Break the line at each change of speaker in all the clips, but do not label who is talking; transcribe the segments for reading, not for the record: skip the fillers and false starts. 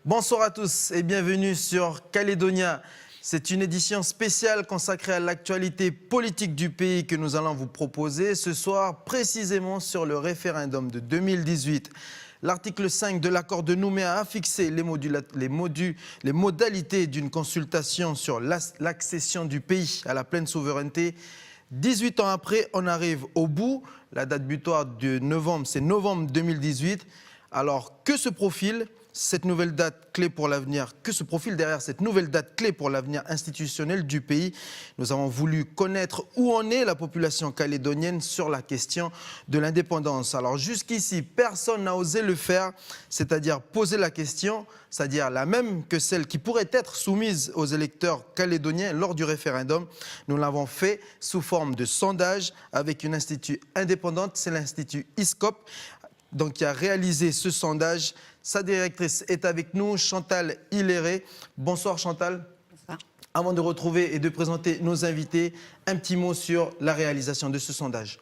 Bonsoir à tous et bienvenue sur Calédonia. C'est une édition spéciale consacrée à l'actualité politique du pays que nous allons vous proposer ce soir, précisément sur le référendum de 2018. L'article 5 de l'accord de Nouméa a fixé les modalités d'une consultation sur l'accession du pays à la pleine souveraineté. 18 ans après, on arrive au bout. La date butoir de novembre, c'est novembre 2018. Alors, que se profile cette nouvelle date clé pour l'avenir? Que se profile derrière cette nouvelle date clé pour l'avenir institutionnel du pays? Nous avons voulu connaître où en est la population calédonienne sur la question de l'indépendance. Alors jusqu'ici, personne n'a osé le faire, c'est-à-dire poser la question, c'est-à-dire la même que celle qui pourrait être soumise aux électeurs calédoniens lors du référendum. Nous l'avons fait sous forme de sondage avec une institut indépendante, c'est l'Institut ISCOP, donc qui a réalisé ce sondage. Sa directrice est avec nous, Chantal Hilléré. Bonsoir Chantal.
Bonsoir.
Avant de retrouver et de présenter nos invités, un petit mot sur la réalisation de ce sondage.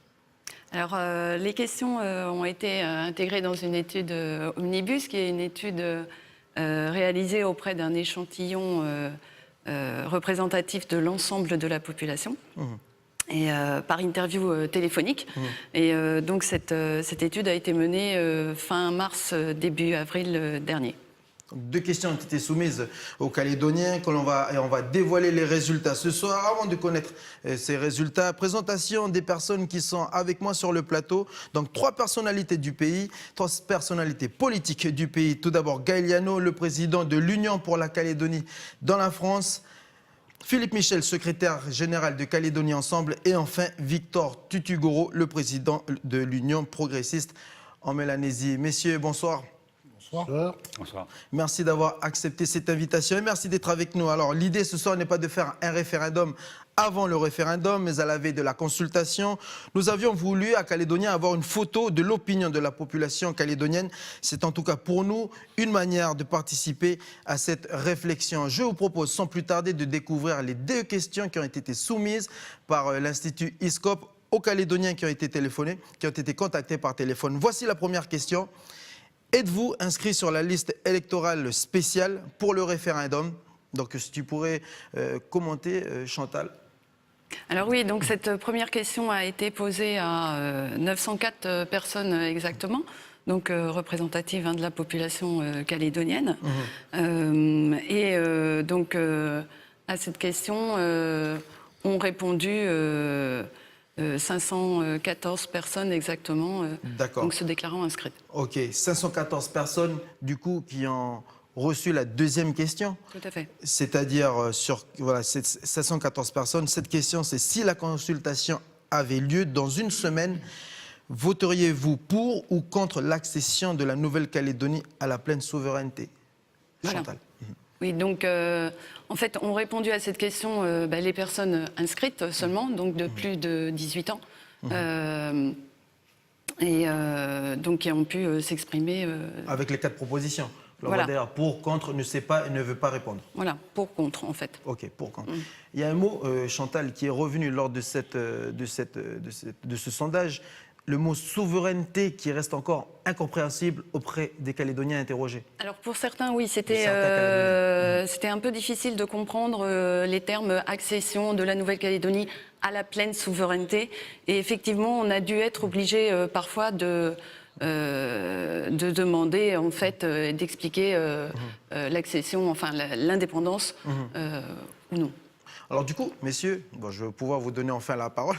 Alors, les questions ont été intégrées dans une étude Omnibus, qui est une étude réalisée auprès d'un échantillon représentatif de l'ensemble de la population. Et par interview téléphonique. Et donc cette étude a été menée fin mars, début avril dernier.
Deux questions ont été soumises aux Calédoniens et on va dévoiler les résultats ce soir. Avant de connaître ces résultats, présentation des personnes qui sont avec moi sur le plateau. Donc 3 personnalités du pays, 3 personnalités politiques du pays. Tout d'abord Gaël Yano, le président de l'Union pour la Calédonie dans la France. Philippe Michel, secrétaire général de Calédonie Ensemble. Et enfin, Victor Tutugoro, le président de l'Union progressiste en Mélanésie. Messieurs, bonsoir.
Bonsoir.
Bonsoir.
Merci d'avoir accepté cette invitation et merci d'être avec nous. Alors, l'idée ce soir n'est pas de faire un référendum avant le référendum, mais à la veille de la consultation. Nous avions voulu, à Calédonia, avoir une photo de l'opinion de la population calédonienne. C'est en tout cas pour nous une manière de participer à cette réflexion. Je vous propose sans plus tarder de découvrir les 2 questions qui ont été soumises par l'Institut ISCOP aux Calédoniens qui ont été téléphonés, qui ont été contactés par téléphone. Voici la première question. Êtes-vous inscrit sur la liste électorale spéciale pour le référendum? Donc, si tu pourrais commenter, Chantal.
Alors oui, donc cette première question a été posée à 904 personnes exactement, donc représentatives de la population calédonienne. Donc à cette question ont répondu 514 personnes exactement, donc se déclarant inscrites.
Ok, 514 personnes du coup qui ont reçu la deuxième question.
Tout à fait.
C'est-à-dire sur 514 personnes. Cette question, c'est si la consultation avait lieu dans une semaine, voteriez-vous pour ou contre l'accession de la Nouvelle-Calédonie à la pleine souveraineté?
Voilà.
Chantal.
Oui, donc en fait, ont répondu à cette question les personnes inscrites seulement, donc de plus de 18 ans, donc qui ont pu s'exprimer.
Avec les 4 propositions.
Voilà.
D'ailleurs, pour, contre, ne sait pas et ne veut pas répondre.
Voilà, pour, contre, en fait.
Ok, pour, contre. Il y a un mot, Chantal, qui est revenu lors de ce sondage, le mot souveraineté qui reste encore incompréhensible auprès des Calédoniens interrogés.
Alors pour certains, oui, c'était un peu difficile de comprendre les termes accession de la Nouvelle-Calédonie à la pleine souveraineté. Et effectivement, on a dû être obligé parfois de demander, en fait, d'expliquer l'accession, enfin l'indépendance ou non.
Alors du coup, messieurs, je vais pouvoir vous donner enfin la parole.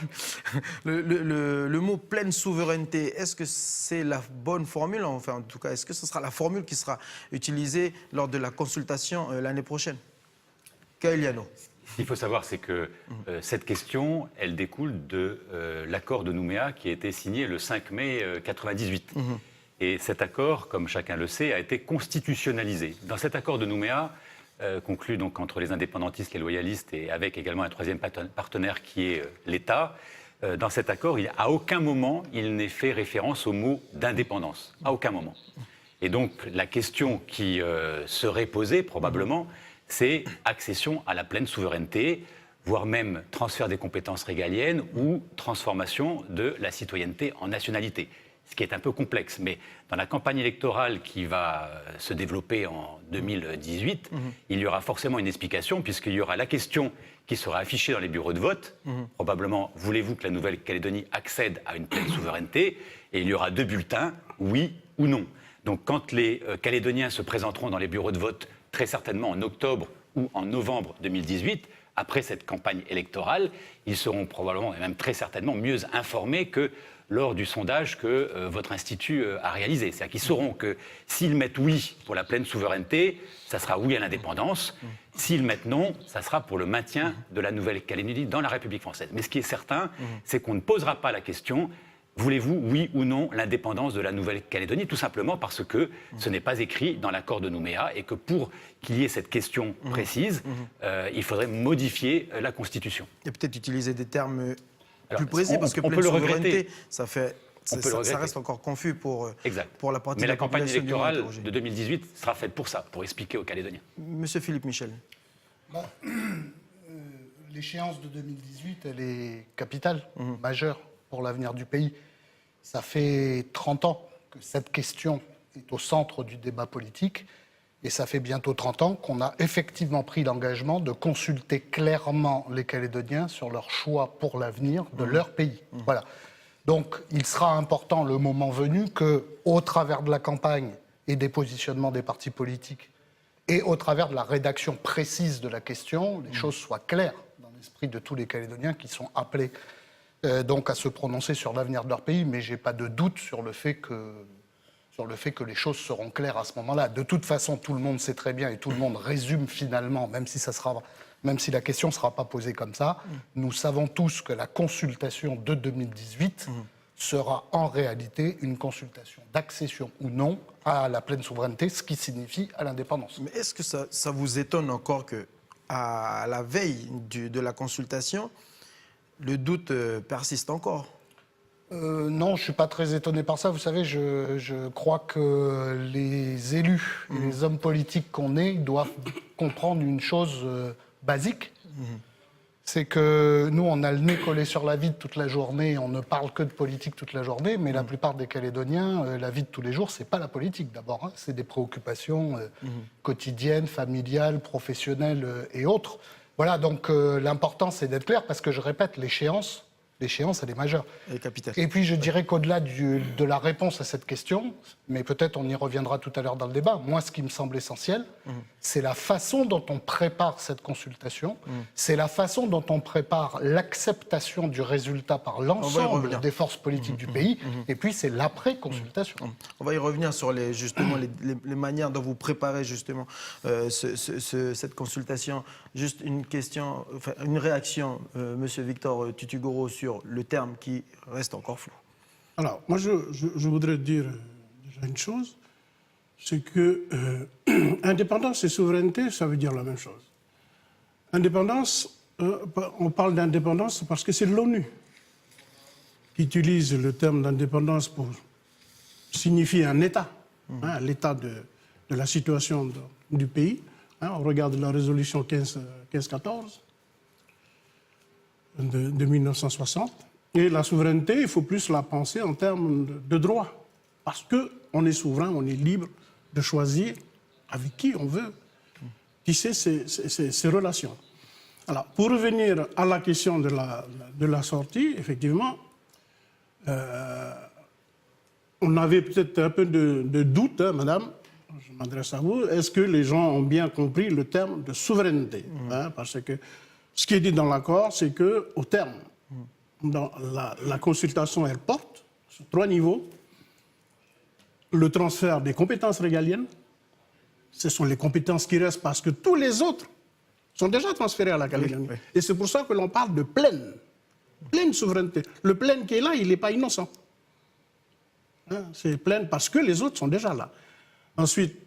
Le mot pleine souveraineté, est-ce que c'est la bonne formule? Enfin, en tout cas, est-ce que ce sera la formule qui sera utilisée lors de la consultation l'année prochaine? Gaël Yano.
Ce qu'il faut savoir, c'est que cette question, elle découle de l'accord de Nouméa qui a été signé le 5 mai 1998. Et cet accord, comme chacun le sait, a été constitutionnalisé. Dans cet accord de Nouméa, conclu donc entre les indépendantistes, les loyalistes et avec également un troisième partenaire qui est l'État, dans cet accord, à aucun moment il n'est fait référence au mot d'indépendance. À aucun moment. Et donc la question qui serait posée probablement, c'est accession à la pleine souveraineté, voire même transfert des compétences régaliennes ou transformation de la citoyenneté en nationalité. ce qui est un peu complexe. Mais dans la campagne électorale qui va se développer en 2018, il y aura forcément une explication, puisqu'il y aura la question qui sera affichée dans les bureaux de vote. Probablement, voulez-vous que la Nouvelle-Calédonie accède à une pleine souveraineté? Et il y aura 2 bulletins, oui ou non. Donc quand les Calédoniens se présenteront dans les bureaux de vote, très certainement en octobre ou en novembre 2018, après cette campagne électorale, ils seront probablement et même très certainement mieux informés que lors du sondage que votre institut a réalisé. C'est-à-dire qu'ils sauront que s'ils mettent oui pour la pleine souveraineté, ça sera oui à l'indépendance. S'ils mettent non, ça sera pour le maintien de la Nouvelle-Calédonie dans la République française. Mais ce qui est certain, c'est qu'on ne posera pas la question voulez-vous, oui ou non, l'indépendance de la Nouvelle-Calédonie? Tout simplement parce que ce n'est pas écrit dans l'accord de Nouméa et que pour qu'il y ait cette question précise, il faudrait modifier la Constitution.
Et peut-être utiliser des termes
Alors,
plus précis, parce que
on
pleine
peut le
souveraineté,
regretter.
ça reste encore confus pour la partie
Mais
de
la campagne
population du monde
électorale
interrogée.
de 2018 sera faite pour ça, pour expliquer aux Calédoniens.
Monsieur Philippe Michel.
L'échéance de 2018, elle est capitale, majeure pour l'avenir du pays. Ça fait 30 ans que cette question est au centre du débat politique et ça fait bientôt 30 ans qu'on a effectivement pris l'engagement de consulter clairement les Calédoniens sur leur choix pour l'avenir de leur pays. Voilà. Donc, il sera important, le moment venu, que, au travers de la campagne et des positionnements des partis politiques et au travers de la rédaction précise de la question, les choses soient claires dans l'esprit de tous les Calédoniens qui sont appelés donc à se prononcer sur l'avenir de leur pays, mais je n'ai pas de doute sur le fait que les choses seront claires à ce moment-là. De toute façon, tout le monde sait très bien et tout le monde résume finalement, même si la question ne sera pas posée comme ça, nous savons tous que la consultation de 2018 sera en réalité une consultation d'accession ou non à la pleine souveraineté, ce qui signifie à l'indépendance.
Mais est-ce que ça vous étonne encore qu'à la veille de la consultation, le doute persiste encore?
Non, je ne suis pas très étonné par ça. Vous savez, je crois que les élus et les hommes politiques qu'on est doivent comprendre une chose basique. C'est que nous, on a le nez collé sur la vide toute la journée, on ne parle que de politique toute la journée, mais la plupart des Calédoniens, la vie de tous les jours, c'est pas la politique d'abord, hein, c'est des préoccupations quotidiennes, familiales, professionnelles et autres. Voilà, donc l'important, c'est d'être clair, parce que je répète, l'échéance, elle est majeure.
Elle est capitale.
Et puis, je dirais qu'au-delà de la réponse à cette question, mais peut-être on y reviendra tout à l'heure dans le débat, moi, ce qui me semble essentiel, c'est la façon dont on prépare cette consultation, c'est la façon dont on prépare l'acceptation du résultat par l'ensemble des forces politiques du pays, et puis c'est l'après-consultation.
On va y revenir sur les manières dont vous préparez justement cette consultation. Juste une question, enfin, une réaction, Monsieur Victor Tutugoro, sur le terme qui reste encore flou.
Alors, moi, je voudrais dire déjà une chose, c'est que indépendance et souveraineté, ça veut dire la même chose. Indépendance, on parle d'indépendance parce que c'est l'ONU qui utilise le terme d'indépendance pour signifier un État, hein, l'état de la situation du pays. Hein, on regarde la résolution 1514 de 1960. Et la souveraineté, il faut plus la penser en termes de droit. Parce qu'on est souverain, on est libre de choisir avec qui on veut tisser ces relations. Alors, pour revenir à la question de la sortie, effectivement, on avait peut-être un peu de doute, hein, madame, je m'adresse à vous, est-ce que les gens ont bien compris le terme de souveraineté, hein, parce que ce qui est dit dans l'accord, c'est qu'au terme, dans la consultation, elle porte sur 3 niveaux. Le transfert des compétences régaliennes, ce sont les compétences qui restent parce que tous les autres sont déjà transférés à la Calédonie. Oui. Et c'est pour ça que l'on parle de pleine souveraineté. Le plein qui est là, il n'est pas innocent. Hein, c'est plein parce que les autres sont déjà là. Ensuite,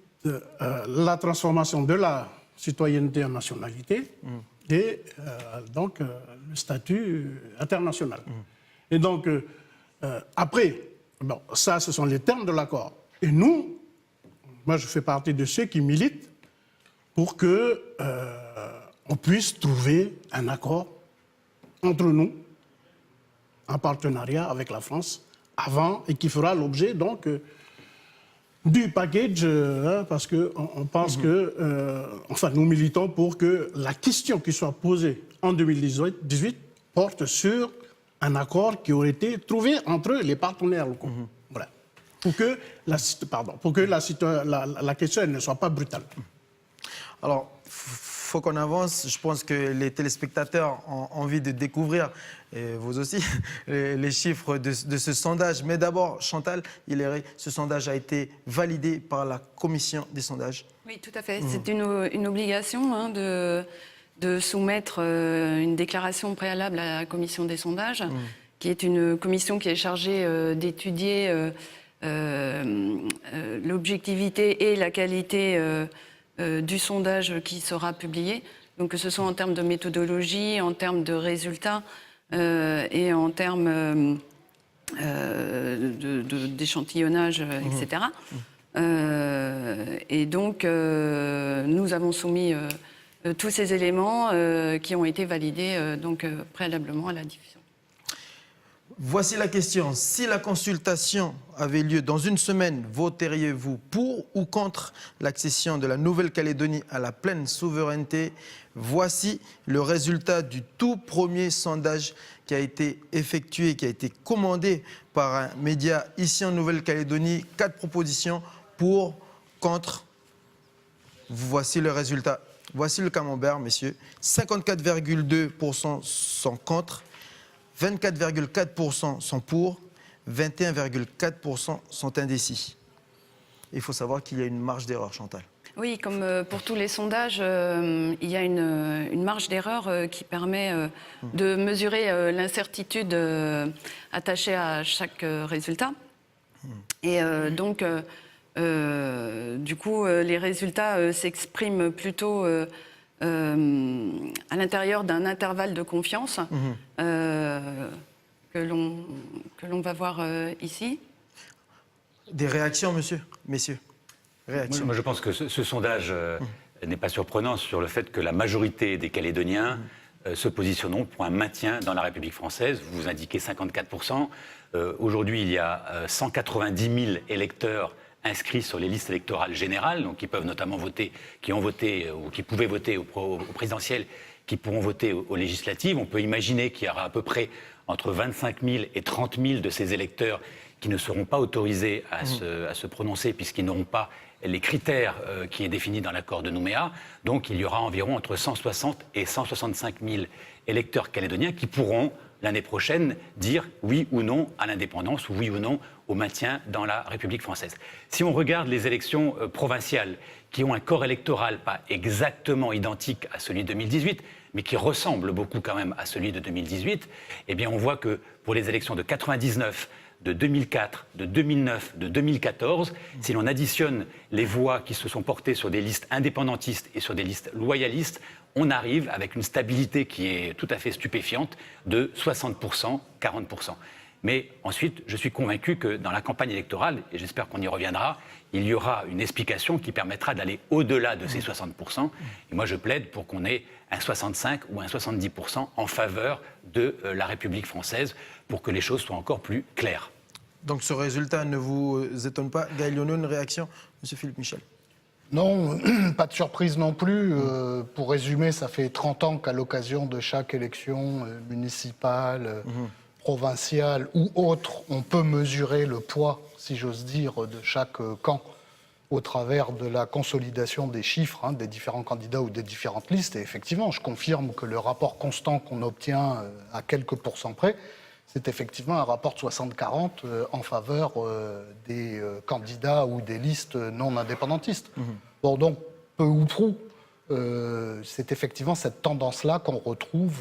la transformation de la citoyenneté en nationalité et donc le statut international. Et donc, après, bon, ça, ce sont les termes de l'accord. Et nous, moi, je fais partie de ceux qui militent pour que on puisse trouver un accord entre nous, en partenariat avec la France, avant et qui fera l'objet donc du package, parce qu'on pense enfin nous militons pour que la question qui soit posée en 2018 porte sur un accord qui aurait été trouvé entre les partenaires locaux. Voilà. Pour que la question elle ne soit pas brutale.
Alors, faut qu'on avance. Je pense que les téléspectateurs ont envie de découvrir, et vous aussi, les chiffres de ce sondage. Mais d'abord, Chantal Hillary, ce sondage a été validé par la commission des sondages.
Oui, tout à fait. C'est une obligation hein, de soumettre une déclaration préalable à la commission des sondages, qui est une commission qui est chargée d'étudier l'objectivité et la qualité du sondage qui sera publié. Donc que ce soit en termes de méthodologie, en termes de résultats et en termes d'échantillonnage, etc. Et donc nous avons soumis tous ces éléments qui ont été validés préalablement à la diffusion.
Voici la question. Si la consultation avait lieu dans une semaine, voteriez-vous pour ou contre l'accession de la Nouvelle-Calédonie à la pleine souveraineté? Voici le résultat du tout premier sondage qui a été effectué, qui a été commandé par un média ici en Nouvelle-Calédonie. 4 propositions pour, contre. Voici le résultat. Voici le camembert, messieurs. 54,2% sont contre. 24,4% sont pour, 21,4% sont indécis. Il faut savoir qu'il y a une marge d'erreur, Chantal.
Oui, comme pour tous les sondages, il y a une marge d'erreur qui permet de mesurer l'incertitude attachée à chaque résultat. Et donc, du coup, les résultats s'expriment plutôt à l'intérieur d'un intervalle de confiance que l'on va voir ici.
Des réactions, messieurs? Réactions.
Moi, je pense que ce sondage n'est pas surprenant sur le fait que la majorité des Calédoniens se positionneront pour un maintien dans la République française. Vous indiquez 54%. Aujourd'hui, il y a 190 000 électeurs inscrits sur les listes électorales générales, donc qui peuvent notamment voter, qui ont voté ou qui pouvaient voter au présidentiel, qui pourront voter aux législatives. On peut imaginer qu'il y aura à peu près entre 25 000 et 30 000 de ces électeurs qui ne seront pas autorisés à se prononcer puisqu'ils n'auront pas les critères qui est définis dans l'accord de Nouméa. Donc il y aura environ entre 160 et 165 000 électeurs calédoniens qui pourront l'année prochaine dire oui ou non à l'indépendance ou oui ou non au maintien dans la République française. Si on regarde les élections provinciales qui ont un corps électoral pas exactement identique à celui de 2018, mais qui ressemble beaucoup quand même à celui de 2018, eh bien on voit que pour les élections de 99, de 2004, de 2009, de 2014, si l'on additionne les voix qui se sont portées sur des listes indépendantistes et sur des listes loyalistes, on arrive avec une stabilité qui est tout à fait stupéfiante de 60%, 40%. Mais ensuite, je suis convaincu que dans la campagne électorale, et j'espère qu'on y reviendra, il y aura une explication qui permettra d'aller au-delà de ces 60%. Et moi, je plaide pour qu'on ait un 65 ou un 70% en faveur de la République française pour que les choses soient encore plus claires.
Donc ce résultat ne vous étonne pas? Gaël Lyono, une réaction? Monsieur Philippe Michel?
Non, pas de surprise non plus. Pour résumer, ça fait 30 ans qu'à l'occasion de chaque élection municipale, provinciale ou autre, on peut mesurer le poids, si j'ose dire, de chaque camp au travers de la consolidation des chiffres des différents candidats ou des différentes listes. Et effectivement, je confirme que le rapport constant qu'on obtient à quelques pourcents près, c'est effectivement un rapport de 60-40 en faveur des candidats ou des listes non indépendantistes. Bon, donc, peu ou prou, c'est effectivement cette tendance-là qu'on retrouve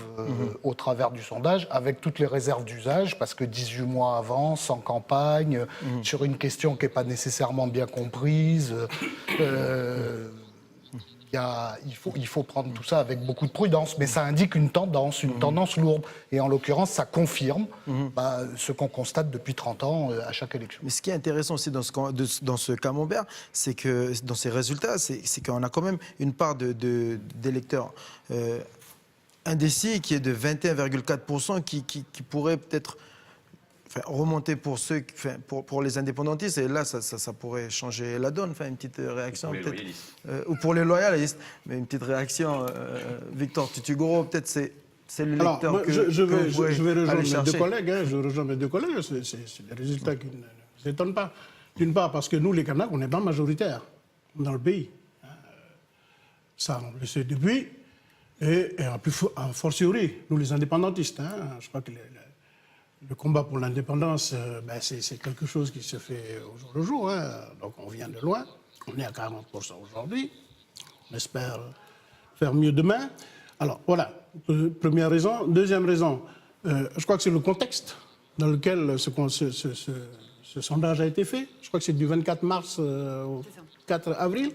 au travers du sondage, avec toutes les réserves d'usage, parce que 18 mois avant, sans campagne, sur une question qui n'est pas nécessairement bien comprise, il faut prendre tout ça avec beaucoup de prudence, mais ça indique une tendance lourde. Et en l'occurrence, ça confirme ce qu'on constate depuis 30 ans à chaque élection.
Mais ce qui est intéressant aussi dans ce camembert, c'est que dans ces résultats, c'est qu'on a quand même une part d'électeurs indécis qui est de 21,4%, qui pourrait peut-être remonter pour ceux, pour les indépendantistes, et là, ça pourrait changer la donne. Une petite réaction,
Pour les
peut-être.
loyalistes.
Ou pour les loyalistes, mais une petite réaction. Victor Tutugoro, peut-être c'est le lecteur
Alors,
que
je
que vous pouvez
vais rejoindre
aller
mes
chercher.
deux collègues. Je rejoins mes deux collègues. C'est des résultats qui ne nous étonnent pas. D'une part, parce que nous, les Kanaks, on n'est pas majoritaires dans le pays. Ça, on le sait depuis. Et a fortiori, nous, les indépendantistes, je crois que le combat pour l'indépendance, c'est quelque chose qui se fait au jour le jour. Donc, on vient de loin. On est à 40% aujourd'hui. On espère faire mieux demain. Alors, voilà, première raison. Deuxième raison, je crois que c'est le contexte dans lequel ce sondage a été fait. Je crois que c'est du 24 mars au 4 avril.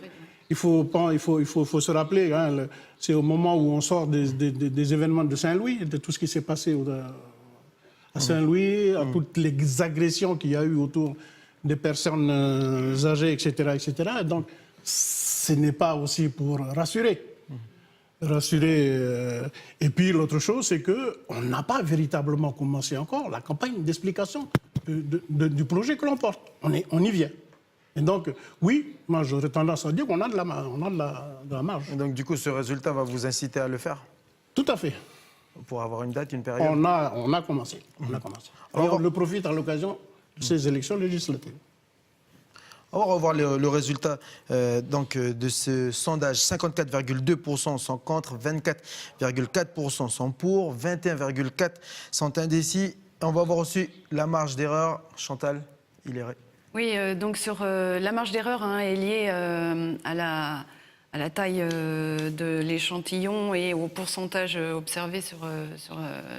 Il faut se rappeler, c'est au moment où on sort des événements de Saint-Louis, de tout ce qui s'est passé à Saint-Louis, à toutes les agressions qu'il y a eu autour des personnes âgées, etc., etc. Donc, ce n'est pas aussi pour rassurer. Et puis l'autre chose, c'est qu'on n'a pas véritablement commencé encore la campagne d'explication du projet que l'on porte. On y vient. Et donc, oui, moi j'aurais tendance à dire qu'on a de la marge.
Et donc, du coup, ce résultat va vous inciter à le faire
Tout à fait.
pour avoir une date, une période.
On a commencé. Alors, on le profite à l'occasion de ces élections législatives.
On va revoir le résultat de ce sondage. 54,2% sont contre, 24,4% sont pour, 21,4% sont indécis. On va voir aussi la marge d'erreur. Chantal Hillary.
Oui, donc sur la marge d'erreur est liée à la taille de l'échantillon et au pourcentage observé sur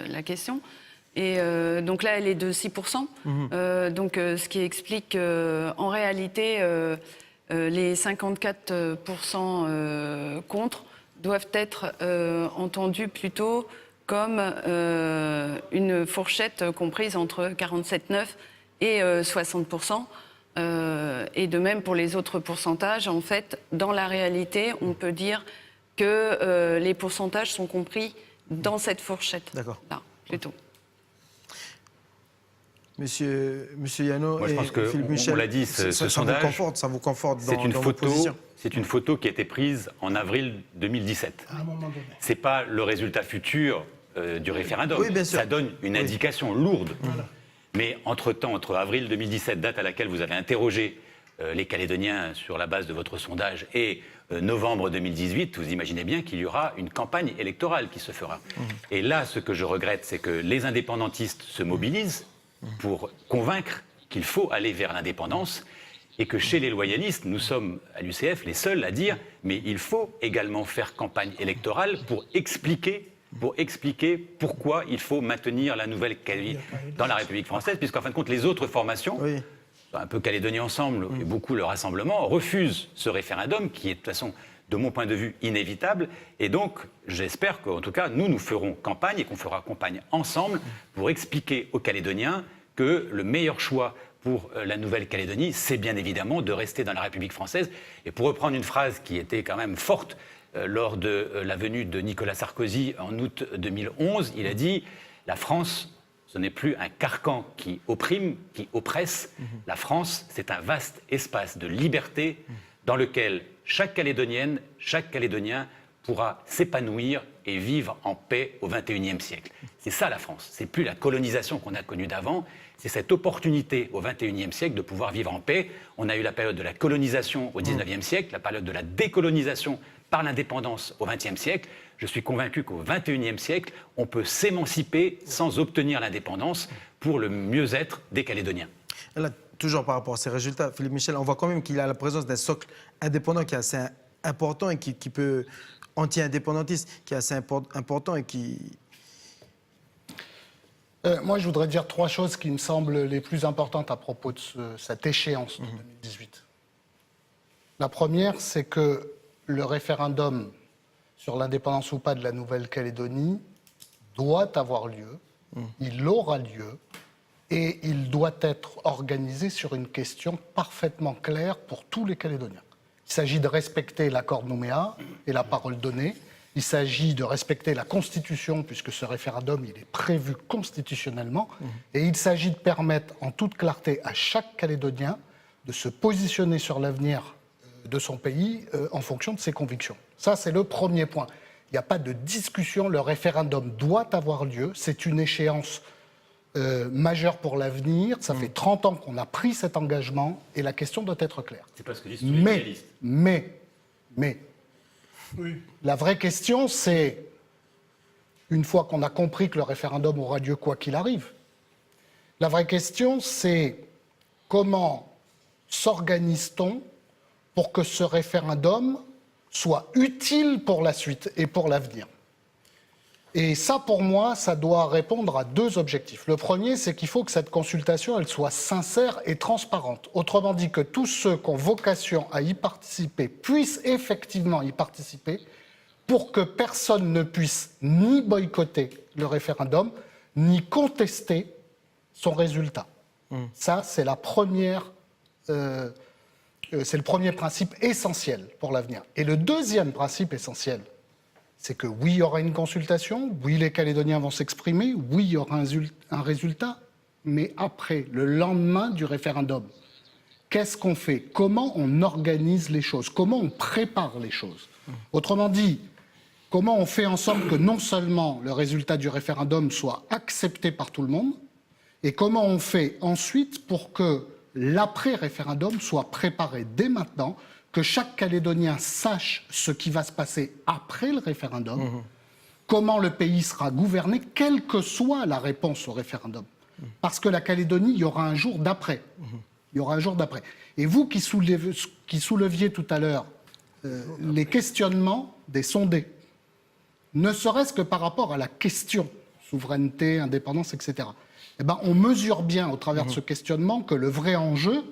la question. Et donc là, elle est de 6%. Donc, ce qui explique qu'en réalité, les 54% contre doivent être entendus plutôt comme une fourchette comprise entre 47,9% et 60%. Et de même pour les autres pourcentages, en fait, dans la réalité, on peut dire que les pourcentages sont compris dans cette fourchette.
D'accord.
Là, plutôt.
Monsieur Yano
Moi, je pense que
Philippe Michel,
on l'a dit, ce sondage,
ça vous conforte dans,
c'est une
dans vos
photo.
positions.
C'est une photo qui a été prise en avril 2017.
À un moment donné.
C'est pas le résultat futur du référendum.
Oui, bien sûr.
Ça donne une indication lourde. Mais entre-temps, entre avril 2017, date à laquelle vous avez interrogé les Calédoniens sur la base de votre sondage, et novembre 2018, vous imaginez bien qu'il y aura une campagne électorale qui se fera. Et là, ce que je regrette, c'est que les indépendantistes se mobilisent pour convaincre qu'il faut aller vers l'indépendance, et que chez les loyalistes, nous sommes à l'UCF les seuls à dire mais il faut également faire campagne électorale pour expliquer pourquoi il faut maintenir la Nouvelle-Calédonie dans la République française, puisqu'en fin de compte, les autres formations, un peu Calédonie Ensemble et beaucoup le Rassemblement, refusent ce référendum qui est de toute façon, de mon point de vue, inévitable. Et donc, j'espère qu'en tout cas, nous ferons campagne et qu'on fera campagne ensemble pour expliquer aux Calédoniens que le meilleur choix pour la Nouvelle-Calédonie, c'est bien évidemment de rester dans la République française. Et pour reprendre une phrase qui était quand même forte lors de la venue de Nicolas Sarkozy en août 2011, il a dit « La France, ce n'est plus un carcan qui opprime, qui oppresse. La France, c'est un vaste espace de liberté dans lequel chaque Calédonienne, chaque Calédonien pourra s'épanouir et vivre en paix au XXIe siècle. » C'est ça la France. C'est plus la colonisation qu'on a connue d'avant. C'est cette opportunité au XXIe siècle de pouvoir vivre en paix. On a eu la période de la colonisation au XIXe siècle, la période de la décolonisation par l'indépendance au XXe siècle. Je suis convaincu qu'au XXIe siècle, on peut s'émanciper sans obtenir l'indépendance pour le mieux-être des Calédoniens.
Là, toujours par rapport à ces résultats, Philippe Michel, on voit quand même qu'il y a la présence d'un socle indépendant qui est assez important et qui peut anti-indépendantiste, qui est assez important et qui...
Moi, je voudrais dire trois choses qui me semblent les plus importantes à propos de cette échéance de 2018. La première, c'est que le référendum sur l'indépendance ou pas de la Nouvelle-Calédonie doit avoir lieu, il aura lieu, et il doit être organisé sur une question parfaitement claire pour tous les Calédoniens. Il s'agit de respecter l'accord de Nouméa et la parole donnée, Il s'agit de respecter la Constitution, puisque ce référendum, il est prévu constitutionnellement. Et il s'agit de permettre, en toute clarté, à chaque Calédonien de se positionner sur l'avenir de son pays en fonction de ses convictions. Ça, c'est le premier point. Il n'y a pas de discussion. Le référendum doit avoir lieu. C'est une échéance majeure pour l'avenir. Ça fait 30 ans qu'on a pris cet engagement et la question doit être claire.
C'est pas ce que disent tous les idéalistes.
Mais,
Oui.
la vraie question, c'est, une fois qu'on a compris que le référendum aura lieu quoi qu'il arrive, la vraie question, c'est comment s'organise-t-on pour que ce référendum soit utile pour la suite et pour l'avenir. Et ça, pour moi, ça doit répondre à deux objectifs. Le premier, c'est qu'il faut que cette consultation, elle soit sincère et transparente. Autrement dit, que tous ceux qui ont vocation à y participer puissent effectivement y participer pour que personne ne puisse ni boycotter le référendum, ni contester son résultat. Ça, c'est la première... c'est le premier principe essentiel pour l'avenir. Et le deuxième principe essentiel, c'est que oui, il y aura une consultation, oui, les Calédoniens vont s'exprimer, oui, il y aura un résultat, mais après, le lendemain du référendum, qu'est-ce qu'on fait? Comment on organise les choses? Comment on prépare les choses? Autrement dit, comment on fait ensemble que non seulement le résultat du référendum soit accepté par tout le monde, et comment on fait ensuite pour que l'après-référendum soit préparé dès maintenant, que chaque Calédonien sache ce qui va se passer après le référendum, comment le pays sera gouverné, quelle que soit la réponse au référendum. Parce que la Calédonie, il y aura un jour d'après. Il y aura un jour d'après. Et vous qui souleviez tout à l'heure les questionnements des sondés, ne serait-ce que par rapport à la question souveraineté, indépendance, etc., eh ben, on mesure bien au travers de ce questionnement que le vrai enjeu,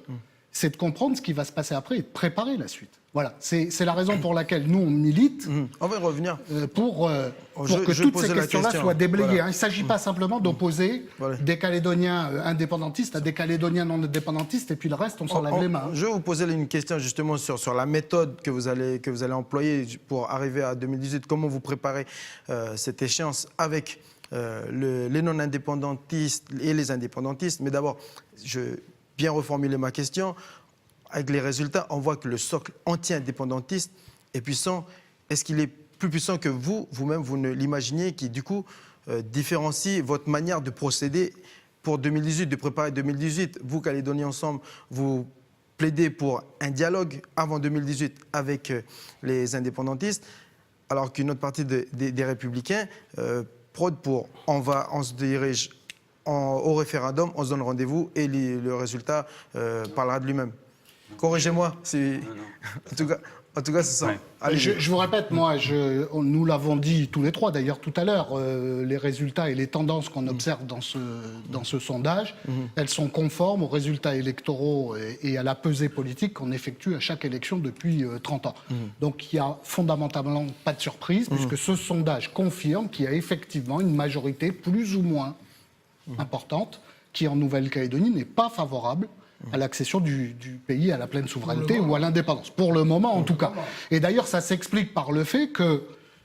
c'est de comprendre ce qui va se passer après et de préparer la suite. Voilà, c'est la raison pour laquelle nous, on milite
On va y revenir.
pour que
je
toutes
posais
ces
la
questions-là
question.
soient déblayées.
Voilà.
Il ne s'agit pas simplement d'opposer
Voilà.
des Calédoniens indépendantistes à des Calédoniens non indépendantistes, et puis le reste, on s'en lave les mains.
Je vais vous poser une question justement sur la méthode que vous allez employer pour arriver à 2018. Comment vous préparez cette échéance avec les non-indépendantistes et les indépendantistes? Mais d'abord, je vais bien reformuler ma question. Avec les résultats, on voit que le socle anti-indépendantiste est puissant. Est-ce qu'il est plus puissant que vous-même, vous ne l'imaginiez, qui du coup différencie votre manière de procéder pour 2018, de préparer 2018? Vous, Calédonie Ensemble, vous plaidez pour un dialogue avant 2018 avec les indépendantistes, alors qu'une autre partie des Républicains prône pour on se dirige au référendum, on se donne rendez-vous et le résultat parlera de lui-même. Corrigez-moi, en tout cas, c'est ça.
Ouais.
Allez,
Je vous répète, moi, nous l'avons dit tous les trois d'ailleurs tout à l'heure, les résultats et les tendances qu'on observe dans ce sondage, elles sont conformes aux résultats électoraux et à la pesée politique qu'on effectue à chaque élection depuis 30 ans. Donc il n'y a fondamentalement pas de surprise, puisque ce sondage confirme qu'il y a effectivement une majorité plus ou moins importante qui, en Nouvelle-Calédonie, n'est pas favorable à l'accession du pays à la pleine souveraineté ou à l'indépendance, pour le moment en tout cas. Et d'ailleurs, ça s'explique par le fait que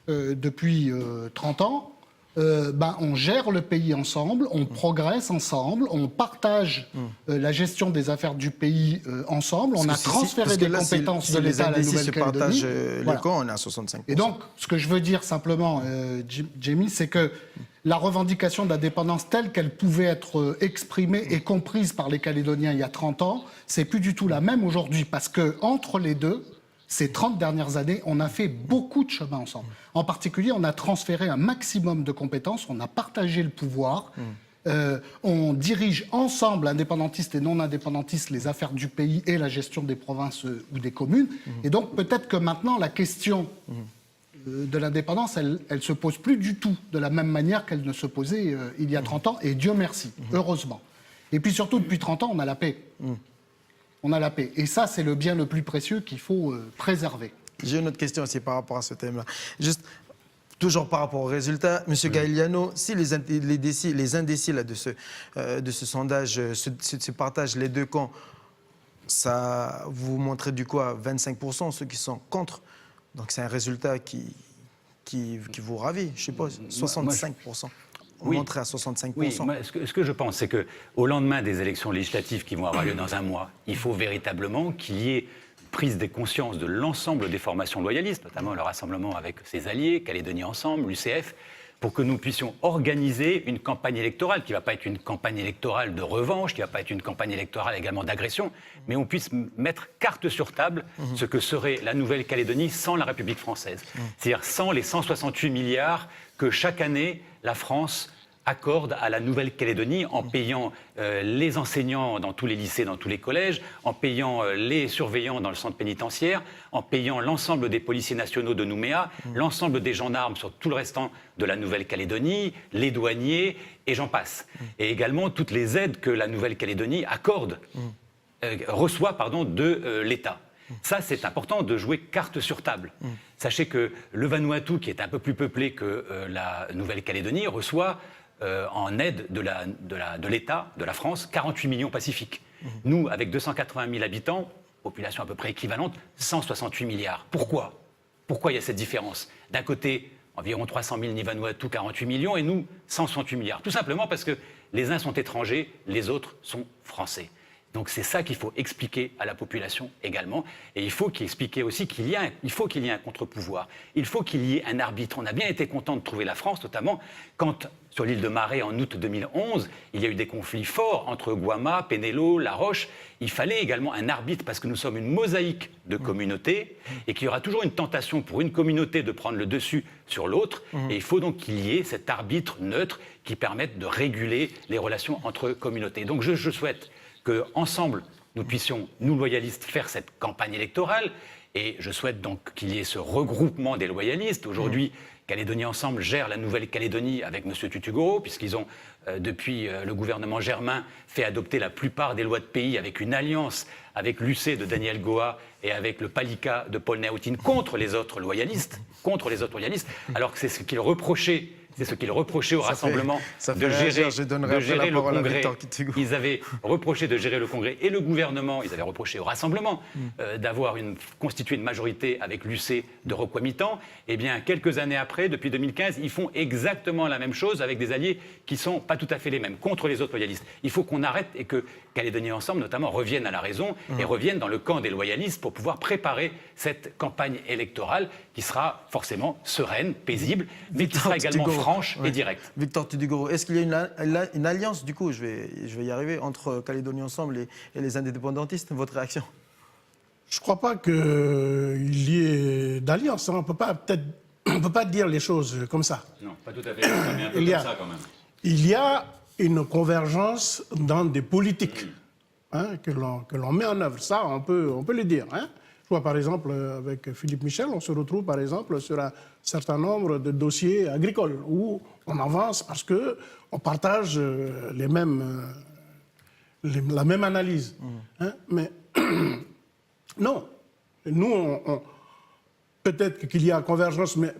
depuis 30 ans, on gère le pays ensemble, on progresse ensemble, on partage la gestion des affaires du pays ensemble, on a transféré des compétences de l'État à la Nouvelle-Calédonie.
les camps, on est à 65%.
Et donc, ce que je veux dire simplement, Jamie, c'est que la revendication d'indépendance telle qu'elle pouvait être exprimée et comprise par les Calédoniens il y a 30 ans, c'est plus du tout la même aujourd'hui, parce que entre les deux, ces 30 dernières années, on a fait beaucoup de chemin ensemble. En particulier, on a transféré un maximum de compétences, on a partagé le pouvoir, on dirige ensemble, indépendantistes et non indépendantistes, les affaires du pays et la gestion des provinces ou des communes. Et donc peut-être que maintenant, la question de l'indépendance, elle se pose plus du tout de la même manière qu'elle ne se posait il y a 30 ans, et Dieu merci, heureusement. Et puis surtout, depuis 30 ans, on a la paix. On a la paix. Et ça, c'est le bien le plus précieux qu'il faut préserver.
J'ai une autre question aussi par rapport à ce thème-là. Juste, toujours par rapport aux résultats, M. Gaeliano, si les indécis là, de ce sondage se partagent les deux camps, ça vous montrez du quoi 25%, ceux qui sont contre. Donc c'est un résultat qui qui vous ravit, je suppose. 65%. On
Oui.
monterait à 65%.
Oui, moi, ce que je pense, c'est qu'au lendemain des élections législatives qui vont avoir lieu dans un mois, il faut véritablement qu'il y ait prise des consciences de l'ensemble des formations loyalistes, notamment le rassemblement avec ses alliés, Calédonie Ensemble, l'UCF, pour que nous puissions organiser une campagne électorale qui ne va pas être une campagne électorale de revanche, qui ne va pas être une campagne électorale également d'agression, mais on puisse mettre carte sur table ce que serait la Nouvelle-Calédonie sans la République française. C'est-à-dire sans les 168 milliards que chaque année la France accorde à la Nouvelle-Calédonie en payant les enseignants dans tous les lycées, dans tous les collèges, en payant les surveillants dans le centre pénitentiaire, en payant l'ensemble des policiers nationaux de Nouméa, l'ensemble des gendarmes sur tout le restant de la Nouvelle-Calédonie, les douaniers, et j'en passe. Et également toutes les aides que la Nouvelle-Calédonie reçoit de l'État. Ça, c'est important de jouer carte sur table. Sachez que le Vanuatu, qui est un peu plus peuplé que la Nouvelle-Calédonie, reçoit en aide de l'État, de la France, 48 millions pacifiques. Nous, avec 280 000 habitants, population à peu près équivalente, 168 milliards. Pourquoi il y a cette différence? D'un côté, environ 300 000 Vanuatu, 48 millions, et nous, 168 milliards. Tout simplement parce que les uns sont étrangers, les autres sont français. Donc c'est ça qu'il faut expliquer à la population également. Et il faut expliquer aussi qu'il y a un contre-pouvoir. Il faut qu'il y ait un arbitre. On a bien été content de trouver la France, notamment quand, sur l'île de Marais, en août 2011, il y a eu des conflits forts entre Guama, Pénélo, La Roche. Il fallait également un arbitre parce que nous sommes une mosaïque de communautés et qu'il y aura toujours une tentation pour une communauté de prendre le dessus sur l'autre. Et il faut donc qu'il y ait cet arbitre neutre qui permette de réguler les relations entre communautés. Donc je souhaite qu'ensemble, nous puissions, nous loyalistes, faire cette campagne électorale. Et je souhaite donc qu'il y ait ce regroupement des loyalistes. Aujourd'hui, Calédonie Ensemble gère la Nouvelle-Calédonie avec M. Tutugoro, puisqu'ils ont, depuis le gouvernement germain, fait adopter la plupart des lois de pays avec une alliance avec l'UC de Daniel Goa et avec le Palika de Paul Néautine contre les autres loyalistes, alors que c'est ce qu'ils reprochaient. C'est ce qu'ils reprochaient au rassemblement de gérer le Congrès. Ils avaient reproché de gérer le Congrès et le gouvernement. Ils avaient reproché au rassemblement d'avoir constitué une majorité avec l'UC de Roquamitan. Eh bien, quelques années après, depuis 2015, ils font exactement la même chose avec des alliés qui ne sont pas tout à fait les mêmes, contre les autres loyalistes. Il faut qu'on arrête et que Calédonie Ensemble, notamment, revienne à la raison et revienne dans le camp des loyalistes pour pouvoir préparer cette campagne électorale qui sera forcément sereine, paisible, mais qui sera également franche et directe.
Victor Tudugoro, est-ce qu'il y a une alliance, du coup, je vais y arriver, entre Calédonie Ensemble et les indépendantistes? Votre réaction?
Je ne crois pas qu'il y ait d'alliance. On ne peut pas dire les choses comme ça.
Non, pas tout à fait. Mais un peu comme ça, quand même.
Il y a une convergence dans des politiques que l'on met en œuvre. Ça, on peut le dire. Je vois, par exemple, avec Philippe Michel, on se retrouve, par exemple, sur un certain nombre de dossiers agricoles où on avance parce qu'on partage la même analyse. Mais non. Nous, peut-être qu'il y a convergence, mais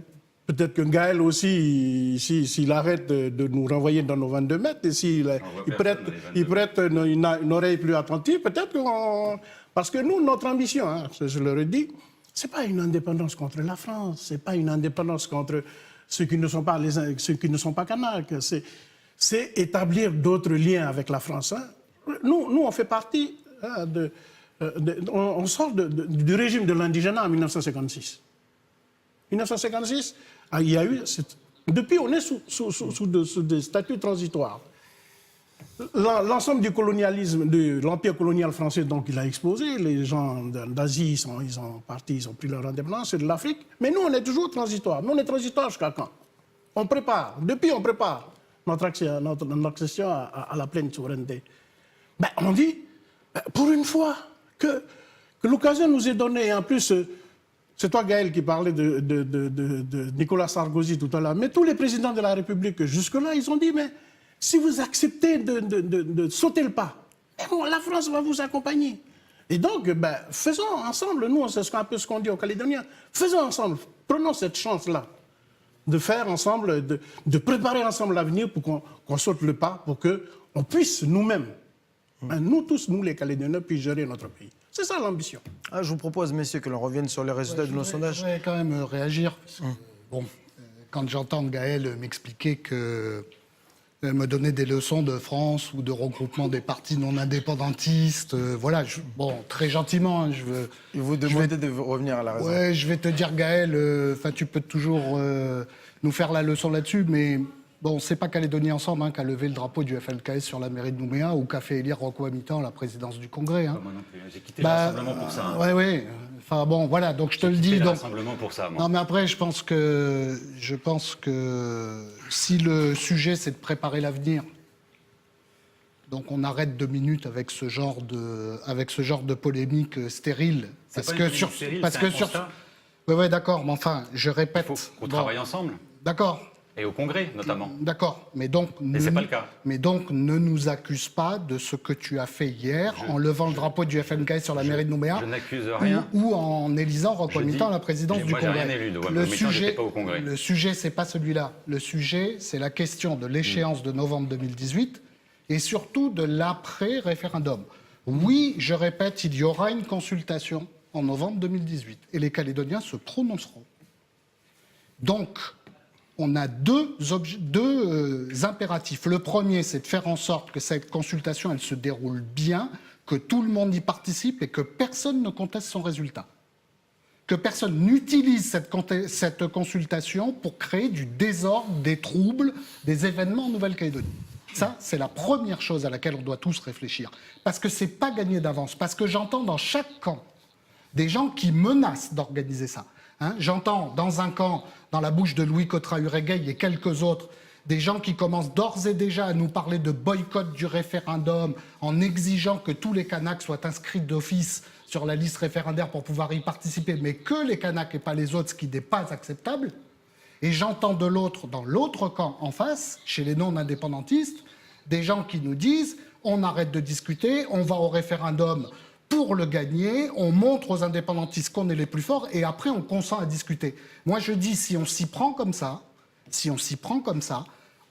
peut-être que Gaël aussi, s'il arrête de nous renvoyer dans nos 22 mètres, et s'il prête une oreille plus attentive, peut-être qu'on... Parce que nous, notre ambition, je le redis, ce n'est pas une indépendance contre la France, ce n'est pas une indépendance contre ceux qui ne sont pas kanaks, c'est établir d'autres liens avec la France. Nous, on fait partie, on sort du régime de l'indigénat en 1956. 1956, il y a eu... Depuis, on est sous des statuts transitoires. L'ensemble du colonialisme, de l'empire colonial français, donc il a explosé. Les gens d'Asie, ils sont partis, ils ont pris leur indépendance, c'est de l'Afrique. Mais nous, on est toujours transitoire. Nous, on est transitoire jusqu'à quand? On prépare. Depuis, on prépare notre accession à la pleine souveraineté. On dit, pour une fois, que l'occasion nous est donnée. Et en plus, c'est toi, Gaël, qui parlais de Nicolas Sarkozy tout à l'heure. Mais tous les présidents de la République, jusque-là, ils ont dit, mais si vous acceptez de sauter le pas, la France va vous accompagner. Et donc, faisons ensemble, nous, c'est un peu ce qu'on dit aux Calédoniens, faisons ensemble, prenons cette chance-là de faire ensemble, de préparer ensemble l'avenir pour qu'on saute le pas, pour qu'on puisse nous-mêmes, nous tous, nous les Calédoniens, puissions gérer notre pays. C'est ça l'ambition.
Je vous propose, messieurs, que l'on revienne sur les résultats de nos sondages.
Je voudrais quand même réagir. Parce que, quand j'entends Gaël m'expliquer que me donner des leçons de France ou de regroupement des partis non indépendantistes, voilà, bon, très gentiment, hein, je veux...
Et vous demandez de revenir à la raison.
Ouais, je vais te dire, Gaël, tu peux toujours nous faire la leçon là-dessus, mais bon, c'est pas Calédonie Ensemble hein, qui a levé le drapeau du FLKS sur la mairie de Nouméa ou qui a fait élire Rocco Habitant à la présidence du Congrès. Hein.
Moi non plus, j'ai quitté le rassemblement pour ça. Hein.
Ouais. Enfin bon, voilà, donc je te le dis.
J'ai quitté le
Donc...
rassemblement pour ça, moi.
Non, mais après, je pense que si le sujet, c'est de préparer l'avenir, donc on arrête 2 minutes avec ce genre de polémique stérile.
C'est pas une polémique stérile, c'est un constat.
Ouais, d'accord, mais enfin, je répète.
Il faut qu'on travaille ensemble.
D'accord.
Et au Congrès, notamment.
D'accord, mais donc...
Mais c'est pas le cas.
Mais donc, ne nous accuse pas de ce que tu as fait hier en levant le drapeau du FNK sur la mairie de Nouméa.
Je n'accuse rien.
Ou en élisant Rocco Habitant à la présidence du Congrès.
Moi, j'ai rien élu, donc j'étais pas au Congrès.
Le sujet, c'est pas celui-là. Le sujet, c'est la question de l'échéance de novembre 2018 et surtout de l'après-référendum. Oui, je répète, il y aura une consultation en novembre 2018 et les Calédoniens se prononceront. Donc, on a deux impératifs. Le premier, c'est de faire en sorte que cette consultation, elle se déroule bien, que tout le monde y participe et que personne ne conteste son résultat. Que personne n'utilise cette consultation pour créer du désordre, des troubles, des événements en Nouvelle-Calédonie. Ça, c'est la première chose à laquelle on doit tous réfléchir. Parce que c'est pas gagné d'avance. Parce que j'entends dans chaque camp des gens qui menacent d'organiser ça. Hein, j'entends dans un camp, dans la bouche de Louis Cotra-Uregei et quelques autres, des gens qui commencent d'ores et déjà à nous parler de boycott du référendum en exigeant que tous les Kanaks soient inscrits d'office sur la liste référendaire pour pouvoir y participer, mais que les Kanaks et pas les autres, ce qui n'est pas acceptable. Et j'entends de l'autre, dans l'autre camp en face, chez les non-indépendantistes, des gens qui nous disent on arrête de discuter, on va au référendum pour le gagner, on montre aux indépendantistes qu'on est les plus forts et après on consent à discuter. Moi je dis si on s'y prend comme ça,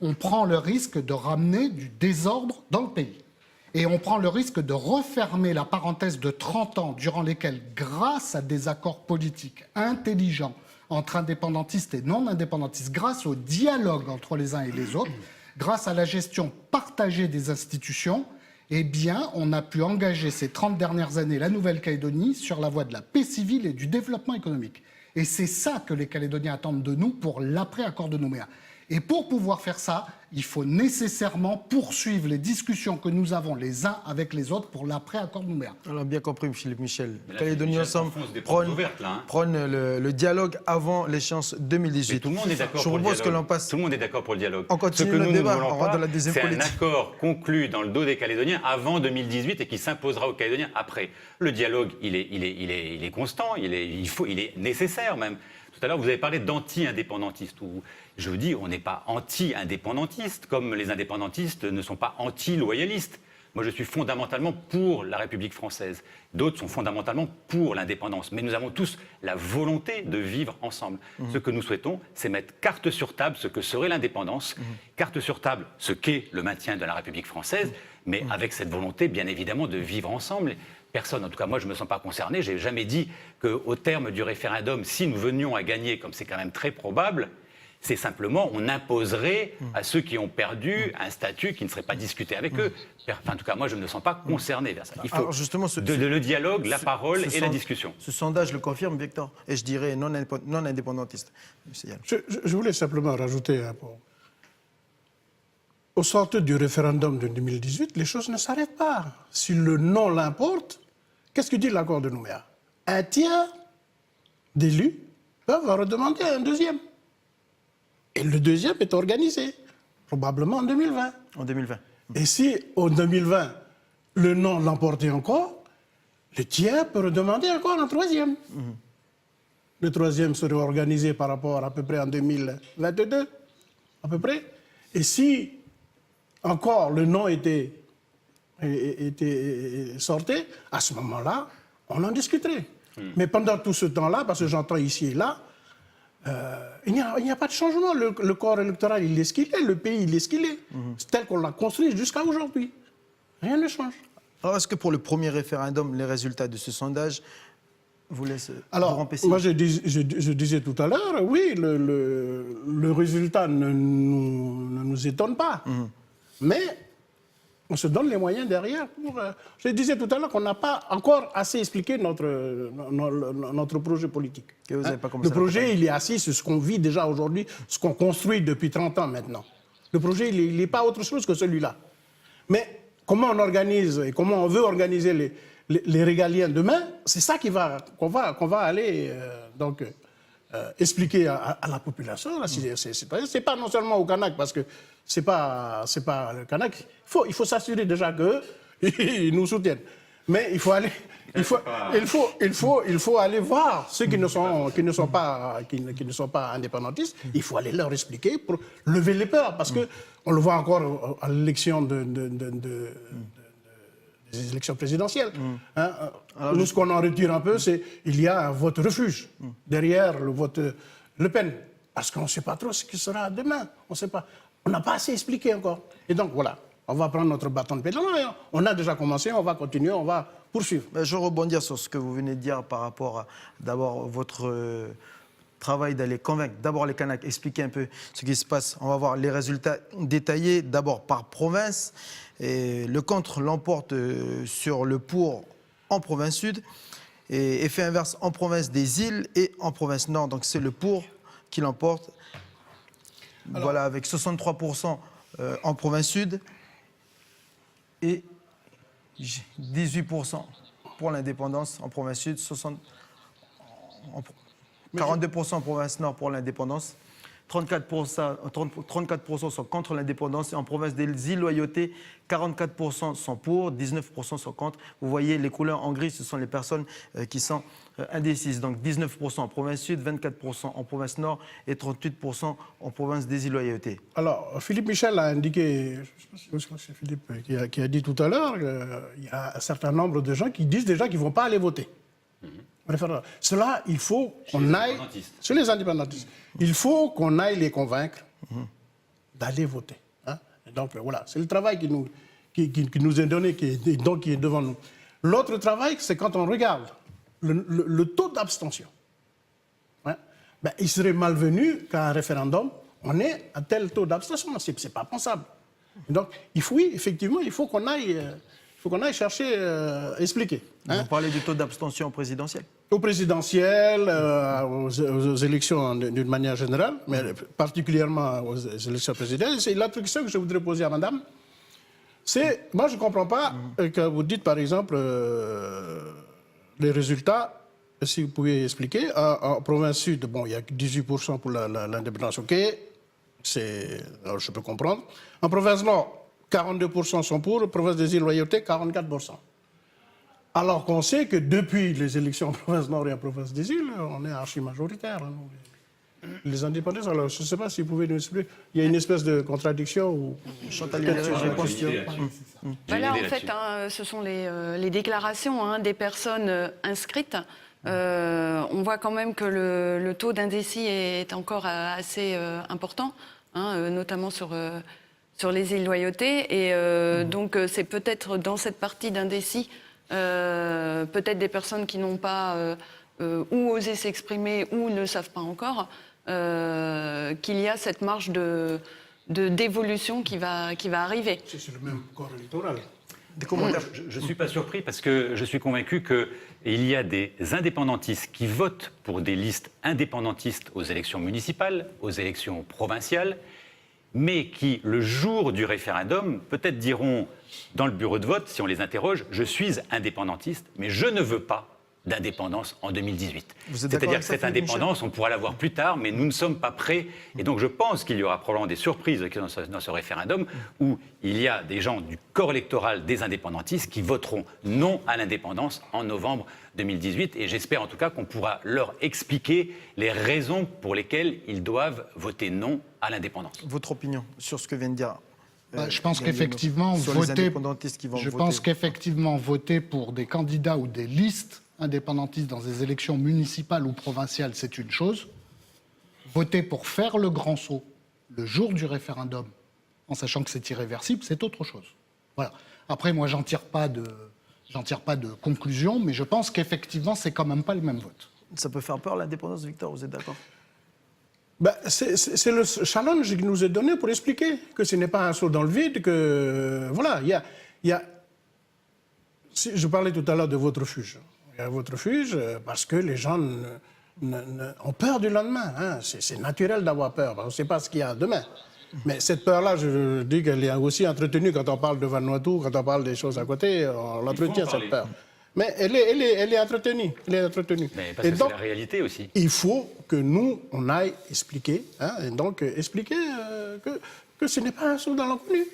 on prend le risque de ramener du désordre dans le pays. Et on prend le risque de refermer la parenthèse de 30 ans durant lesquels, grâce à des accords politiques intelligents entre indépendantistes et non-indépendantistes, grâce au dialogue entre les uns et les autres, grâce à la gestion partagée des institutions, eh bien, on a pu engager ces 30 dernières années la Nouvelle-Calédonie sur la voie de la paix civile et du développement économique. Et c'est ça que les Calédoniens attendent de nous pour l'après-accord de Nouméa. Et pour pouvoir faire ça, il faut nécessairement poursuivre les discussions que nous avons les uns avec les autres pour l'après-accord de Nouméa.
On a bien compris, Philippe Michel.
Là,
Calédonie Ensemble prône le dialogue avant l'échéance 2018.
Mais tout le monde est d'accord
Je
pour le
propose
dialogue.
que l'on passe.
Tout le monde est d'accord pour le dialogue.
On continue
Ce que
le
nous
débat,
ne voulons
on rentre
pas,
dans la deuxième
c'est un
politique.
accord conclu dans le dos des Calédoniens avant 2018 et qui s'imposera aux Calédoniens après. Le dialogue, il est constant, il est nécessaire même. Tout à l'heure, vous avez parlé d'anti-indépendantistes. Je vous dis, on n'est pas anti-indépendantistes, comme les indépendantistes ne sont pas anti-loyalistes. Moi, je suis fondamentalement pour la République française. D'autres sont fondamentalement pour l'indépendance. Mais nous avons tous la volonté de vivre ensemble. Ce que nous souhaitons, c'est mettre carte sur table ce que serait l'indépendance, carte sur table ce qu'est le maintien de la République française, mais avec cette volonté, bien évidemment, de vivre ensemble. Personne, en tout cas moi je ne me sens pas concerné, je n'ai jamais dit qu'au terme du référendum, si nous venions à gagner, comme c'est quand même très probable, c'est simplement on imposerait à ceux qui ont perdu un statut qui ne serait pas discuté avec eux. Enfin, en tout cas moi je ne me sens pas concerné vers ça. Il faut
justement,
le dialogue, la parole et la discussion.
Ce sondage le confirme, Victor, et je dirais non indépendantiste.
Je voulais simplement rajouter un point. Au sortir du référendum de 2018, les choses ne s'arrêtent pas. Si le non l'importe, qu'est-ce que dit l'accord de Nouméa? Un tiers d'élus peuvent redemander un deuxième. Et le deuxième est organisé, probablement en 2020.
En 2020.
Et si, en 2020, le non l'emportait encore, le tiers peut redemander encore un troisième. Le troisième serait organisé par rapport à peu près en 2022, à peu près. Et si encore le non était sorti, à ce moment-là, on en discuterait. Mais pendant tout ce temps-là, parce que j'entends ici et là, il n'y a pas de changement. Le corps électoral, il est ce qu'il est. Le pays, il est ce qu'il est. C'est tel qu'on l'a construit jusqu'à aujourd'hui. Rien ne change.
Alors, est-ce que pour le premier référendum, les résultats de ce sondage vous laisse
Alors,
vous remplir.
moi, je disais tout à l'heure, oui, le résultat ne nous étonne pas. Mais on se donne les moyens derrière pour... je disais tout à l'heure qu'on n'a pas encore assez expliqué notre projet politique.
Que vous avez pas commencé
Le
à
projet, il est assis sur ce qu'on vit déjà aujourd'hui, ce qu'on construit depuis 30 ans maintenant. Le projet, il n'est pas autre chose que celui-là. Mais comment on organise et comment on veut organiser les régaliens demain, c'est ça qu'on va aller expliquer à la population. Là, c'est pas non seulement au Kanak, parce que c'est pas le Kanak. Il faut s'assurer déjà qu'ils nous soutiennent. Mais il faut aller voir ceux qui ne sont pas indépendantistes. Il faut aller leur expliquer pour lever les peurs, parce que on le voit encore à l'élection des élections présidentielles. Nous, ce qu'on en retire un peu, c'est qu'il y a un vote refuge derrière le vote Le Pen. Parce qu'on ne sait pas trop ce qui sera demain. On ne sait pas. On n'a pas assez expliqué encore. Et donc, voilà, on va prendre notre bâton de pédale. On a déjà commencé, on va continuer, on va poursuivre.
Je veux rebondir sur ce que vous venez de dire par rapport à, d'abord, votre travail d'aller convaincre d'abord les Kanaks, expliquer un peu ce qui se passe. On va voir les résultats détaillés d'abord par province. Et le contre l'emporte sur le pour en province sud et effet inverse en province des îles et en province nord. Donc c'est le pour qui l'emporte. Voilà, avec 63% en province sud et 18% pour l'indépendance en province sud, 42% en province nord pour l'indépendance. 34% sont contre l'indépendance et en province des îles Loyauté, 44% sont pour, 19% sont contre. Vous voyez, les couleurs en gris, ce sont les personnes qui sont indécises. Donc 19% en province sud, 24% en province nord et 38% en province des îles Loyauté.
Alors, Philippe Michel a indiqué, je crois que c'est Philippe qui a dit tout à l'heure, qu'il y a un certain nombre de gens qui disent déjà qu'ils ne vont pas aller voter. Cela, il faut qu'on aille... Sur les indépendantistes. Il faut qu'on aille les convaincre d'aller voter. Et donc, voilà, c'est le travail qui nous est donné, qui est devant nous. L'autre travail, c'est quand on regarde le taux d'abstention. Il serait malvenu qu'à un référendum, on ait un tel taux d'abstention. Ce n'est pas pensable. Et donc, effectivement, il faut qu'on aille chercher à expliquer.
Vous parlez du taux d'abstention présidentiel?
Au présidentiel, aux élections d'une manière générale, mais particulièrement aux élections présidentielles. C'est la question que je voudrais poser à madame. C'est, moi je ne comprends pas que vous dites par exemple les résultats, si vous pouvez expliquer. En province sud, bon, il y a 18% pour l'indépendance, ok, alors je peux comprendre. En province nord, 42% sont pour, province des îles Loyauté, 44%. Alors qu'on sait que depuis les élections en province nord et en province des îles, on est archi-majoritaire. Les indépendants, alors je ne sais pas si vous pouvez nous expliquer. Il y a une espèce de contradiction ou...
Voilà, en fait, ce sont les déclarations des personnes inscrites. On voit quand même que le taux d'indécis est encore assez important, notamment sur les îles Loyauté. Et donc, c'est peut-être dans cette partie d'indécis, peut-être des personnes qui n'ont pas ou osé s'exprimer ou ne savent pas encore qu'il y a cette marge d'évolution qui va arriver.
C'est le même corps électoral.
Je ne suis pas surpris parce que je suis convaincu qu'il y a des indépendantistes qui votent pour des listes indépendantistes aux élections municipales, aux élections provinciales, mais qui, le jour du référendum, peut-être diront dans le bureau de vote, si on les interroge, je suis indépendantiste, mais je ne veux pas d'indépendance en 2018. C'est-à-dire que cette indépendance, on pourra l'avoir plus tard, mais nous ne sommes pas prêts. Et donc je pense qu'il y aura probablement des surprises dans ce référendum où il y a des gens du corps électoral des indépendantistes qui voteront non à l'indépendance en novembre 2018. Et j'espère en tout cas qu'on pourra leur expliquer les raisons pour lesquelles ils doivent voter non à l'indépendance.
Votre opinion sur ce que vient de dire
je pense qu'effectivement, voter pour des candidats ou des listes indépendantistes dans des élections municipales ou provinciales, c'est une chose. Voter pour faire le grand saut le jour du référendum, en sachant que c'est irréversible, c'est autre chose. Voilà. Après, moi, j'en tire pas de J'en tire pas de conclusion, mais je pense qu'effectivement, c'est quand même pas les mêmes votes.
Ça peut faire peur, l'indépendance, Victor, vous êtes d'accord?
Ben, c'est le challenge qui nous est donné pour expliquer que ce n'est pas un saut dans le vide, que voilà, il y a je parlais tout à l'heure de votre refuge. Il y a votre refuge parce que les gens ont peur du lendemain. Hein. C'est naturel d'avoir peur, on ne sait pas ce qu'il y a demain. Mais cette peur-là, je dis qu'elle est aussi entretenue quand on parle de Vanuatu, quand on parle des choses à côté, on l'entretient cette peur. Mais elle est entretenue. Elle est entretenue.
Mais parce que c'est la réalité aussi.
Il faut que nous, on aille expliquer, hein, et donc expliquer que ce n'est pas un saut dans l'inconnu.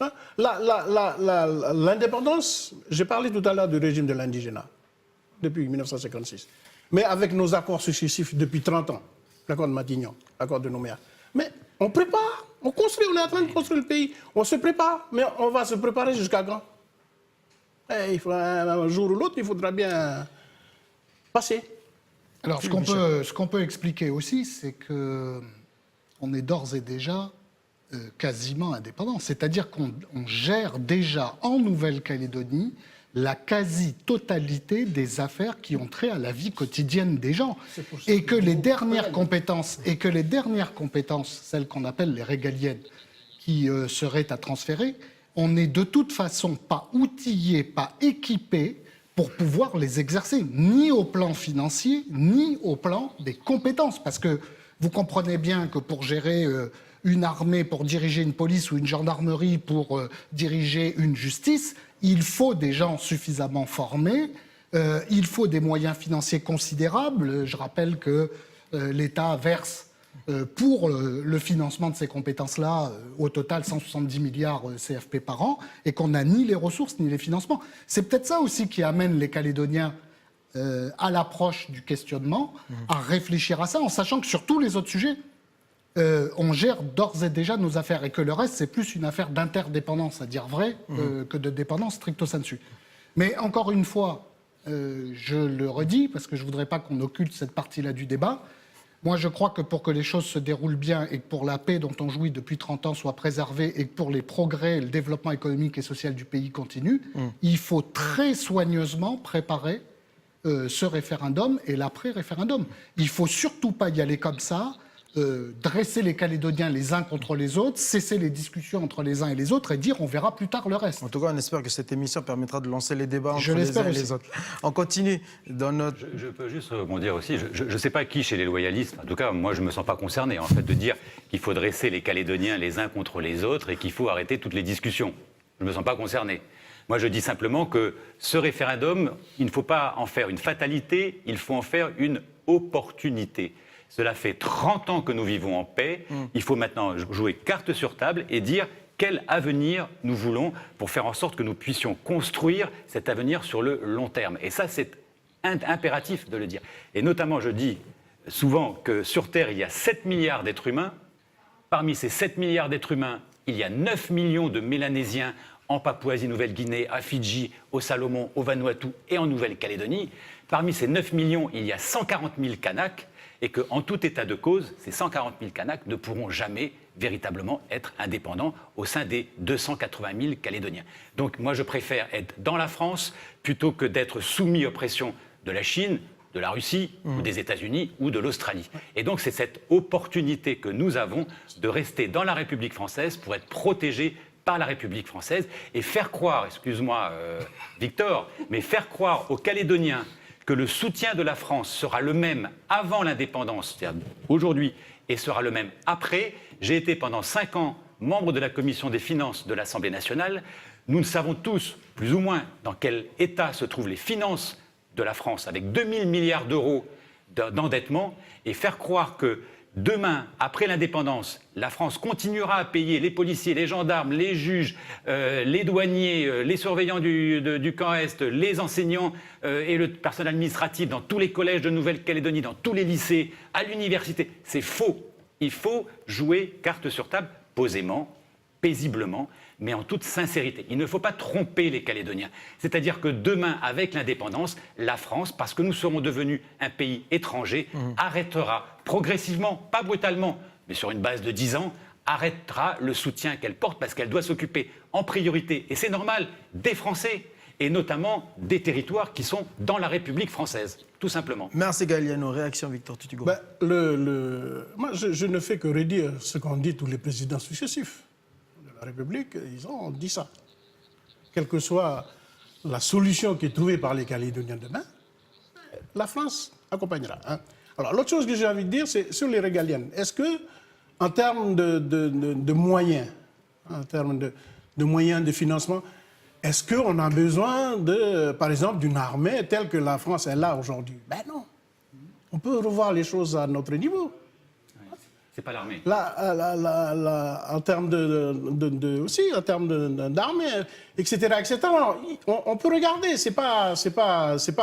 Hein. L'indépendance, j'ai parlé tout à l'heure du régime de l'indigénat, depuis 1956. Mais avec nos accords successifs depuis 30 ans, l'accord de Matignon, l'accord de Nouméa. Mais on prépare, on construit, on est en train de construire le pays. On se prépare, mais on va se préparer jusqu'à quand? Il faut, un jour ou l'autre, il faudra bien passer.
Alors, ce qu'on peut expliquer aussi, c'est qu'on est d'ores et déjà quasiment indépendant. C'est-à-dire qu'on gère déjà en Nouvelle-Calédonie la quasi-totalité des affaires qui ont trait à la vie quotidienne des gens. Et que les dernières compétences, celles qu'on appelle les régaliennes, qui seraient à transférer, on n'est de toute façon pas outillé, pas équipé pour pouvoir les exercer, ni au plan financier, ni au plan des compétences. Parce que vous comprenez bien que pour gérer une armée, pour diriger une police ou une gendarmerie, pour diriger une justice, il faut des gens suffisamment formés, il faut des moyens financiers considérables. Je rappelle que l'État verse pour le financement de ces compétences-là, au total 170 milliards CFP par an, et qu'on n'a ni les ressources ni les financements. C'est peut-être ça aussi qui amène les Calédoniens à l'approche du questionnement, à réfléchir à ça, en sachant que sur tous les autres sujets, on gère d'ores et déjà nos affaires, et que le reste, c'est plus une affaire d'interdépendance, à dire vrai, que de dépendance stricto sensu. Mais encore une fois, je le redis, parce que je ne voudrais pas qu'on occulte cette partie-là du débat, moi, je crois que pour que les choses se déroulent bien et que pour la paix dont on jouit depuis 30 ans soit préservée et que pour les progrès et le développement économique et social du pays continue, il faut très soigneusement préparer ce référendum et l'après-référendum. Il ne faut surtout pas y aller comme ça, dresser les Calédoniens les uns contre les autres, cesser les discussions entre les uns et les autres et dire on verra plus tard le reste.
En tout cas, on espère que cette émission permettra de lancer les débats entre
les uns et
les autres. On continue dans notre...
Je peux juste rebondir aussi. Je ne sais pas qui chez les loyalistes, en tout cas, moi je ne me sens pas concerné en fait de dire qu'il faut dresser les Calédoniens les uns contre les autres et qu'il faut arrêter toutes les discussions. Je ne me sens pas concerné. Moi je dis simplement que ce référendum, il ne faut pas en faire une fatalité, il faut en faire une opportunité. Cela fait 30 ans que nous vivons en paix. Il faut maintenant jouer carte sur table et dire quel avenir nous voulons pour faire en sorte que nous puissions construire cet avenir sur le long terme. Et ça, c'est impératif de le dire. Et notamment, je dis souvent que sur Terre, il y a 7 milliards d'êtres humains. Parmi ces 7 milliards d'êtres humains, il y a 9 millions de Mélanésiens en Papouasie-Nouvelle-Guinée, à Fidji, aux Salomon, au Vanuatu et en Nouvelle-Calédonie. Parmi ces 9 millions, il y a 140 000 Kanaks. Et qu'en tout état de cause, ces 140 000 Kanaks ne pourront jamais véritablement être indépendants au sein des 280 000 Calédoniens. Donc moi, je préfère être dans la France plutôt que d'être soumis aux pressions de la Chine, de la Russie, ou des États-Unis, ou de l'Australie. Et donc c'est cette opportunité que nous avons de rester dans la République française pour être protégés par la République française et faire croire, excuse-moi Victor, mais faire croire aux Calédoniens que le soutien de la France sera le même avant l'indépendance, c'est-à-dire aujourd'hui, et sera le même après. J'ai été pendant 5 ans membre de la Commission des finances de l'Assemblée nationale. Nous savons tous, plus ou moins, dans quel état se trouvent les finances de la France, avec 2 000 milliards d'euros d'endettement, et faire croire que demain, après l'indépendance, la France continuera à payer les policiers, les gendarmes, les juges, les douaniers, les surveillants du camp Est, les enseignants et le personnel administratif dans tous les collèges de Nouvelle-Calédonie, dans tous les lycées, à l'université. C'est faux. Il faut jouer carte sur table, posément, paisiblement, mais en toute sincérité. Il ne faut pas tromper les Calédoniens. C'est-à-dire que demain, avec l'indépendance, la France, parce que nous serons devenus un pays étranger, arrêtera progressivement, pas brutalement, mais sur une base de 10 ans, arrêtera le soutien qu'elle porte parce qu'elle doit s'occuper en priorité, et c'est normal, des Français, et notamment des territoires qui sont dans la République française, tout simplement.
Merci Galliano. Réaction Victor Tutugoro.
Moi, je ne fais que redire ce qu'ont dit tous les présidents successifs de la République. Ils ont dit ça. Quelle que soit la solution qui est trouvée par les Calédoniens demain, la France accompagnera. Hein. Alors, l'autre chose que j'ai envie de dire, c'est sur les régaliennes. Est-ce que, en termes de moyens, en termes de moyens de financement, est-ce qu'on a besoin, par exemple, d'une armée telle que la France est là aujourd'hui? Ben non. On peut revoir les choses à notre niveau.
C'est pas l'armée.
En termes aussi, en termes d'armée, etc., etc. On peut regarder. C'est pas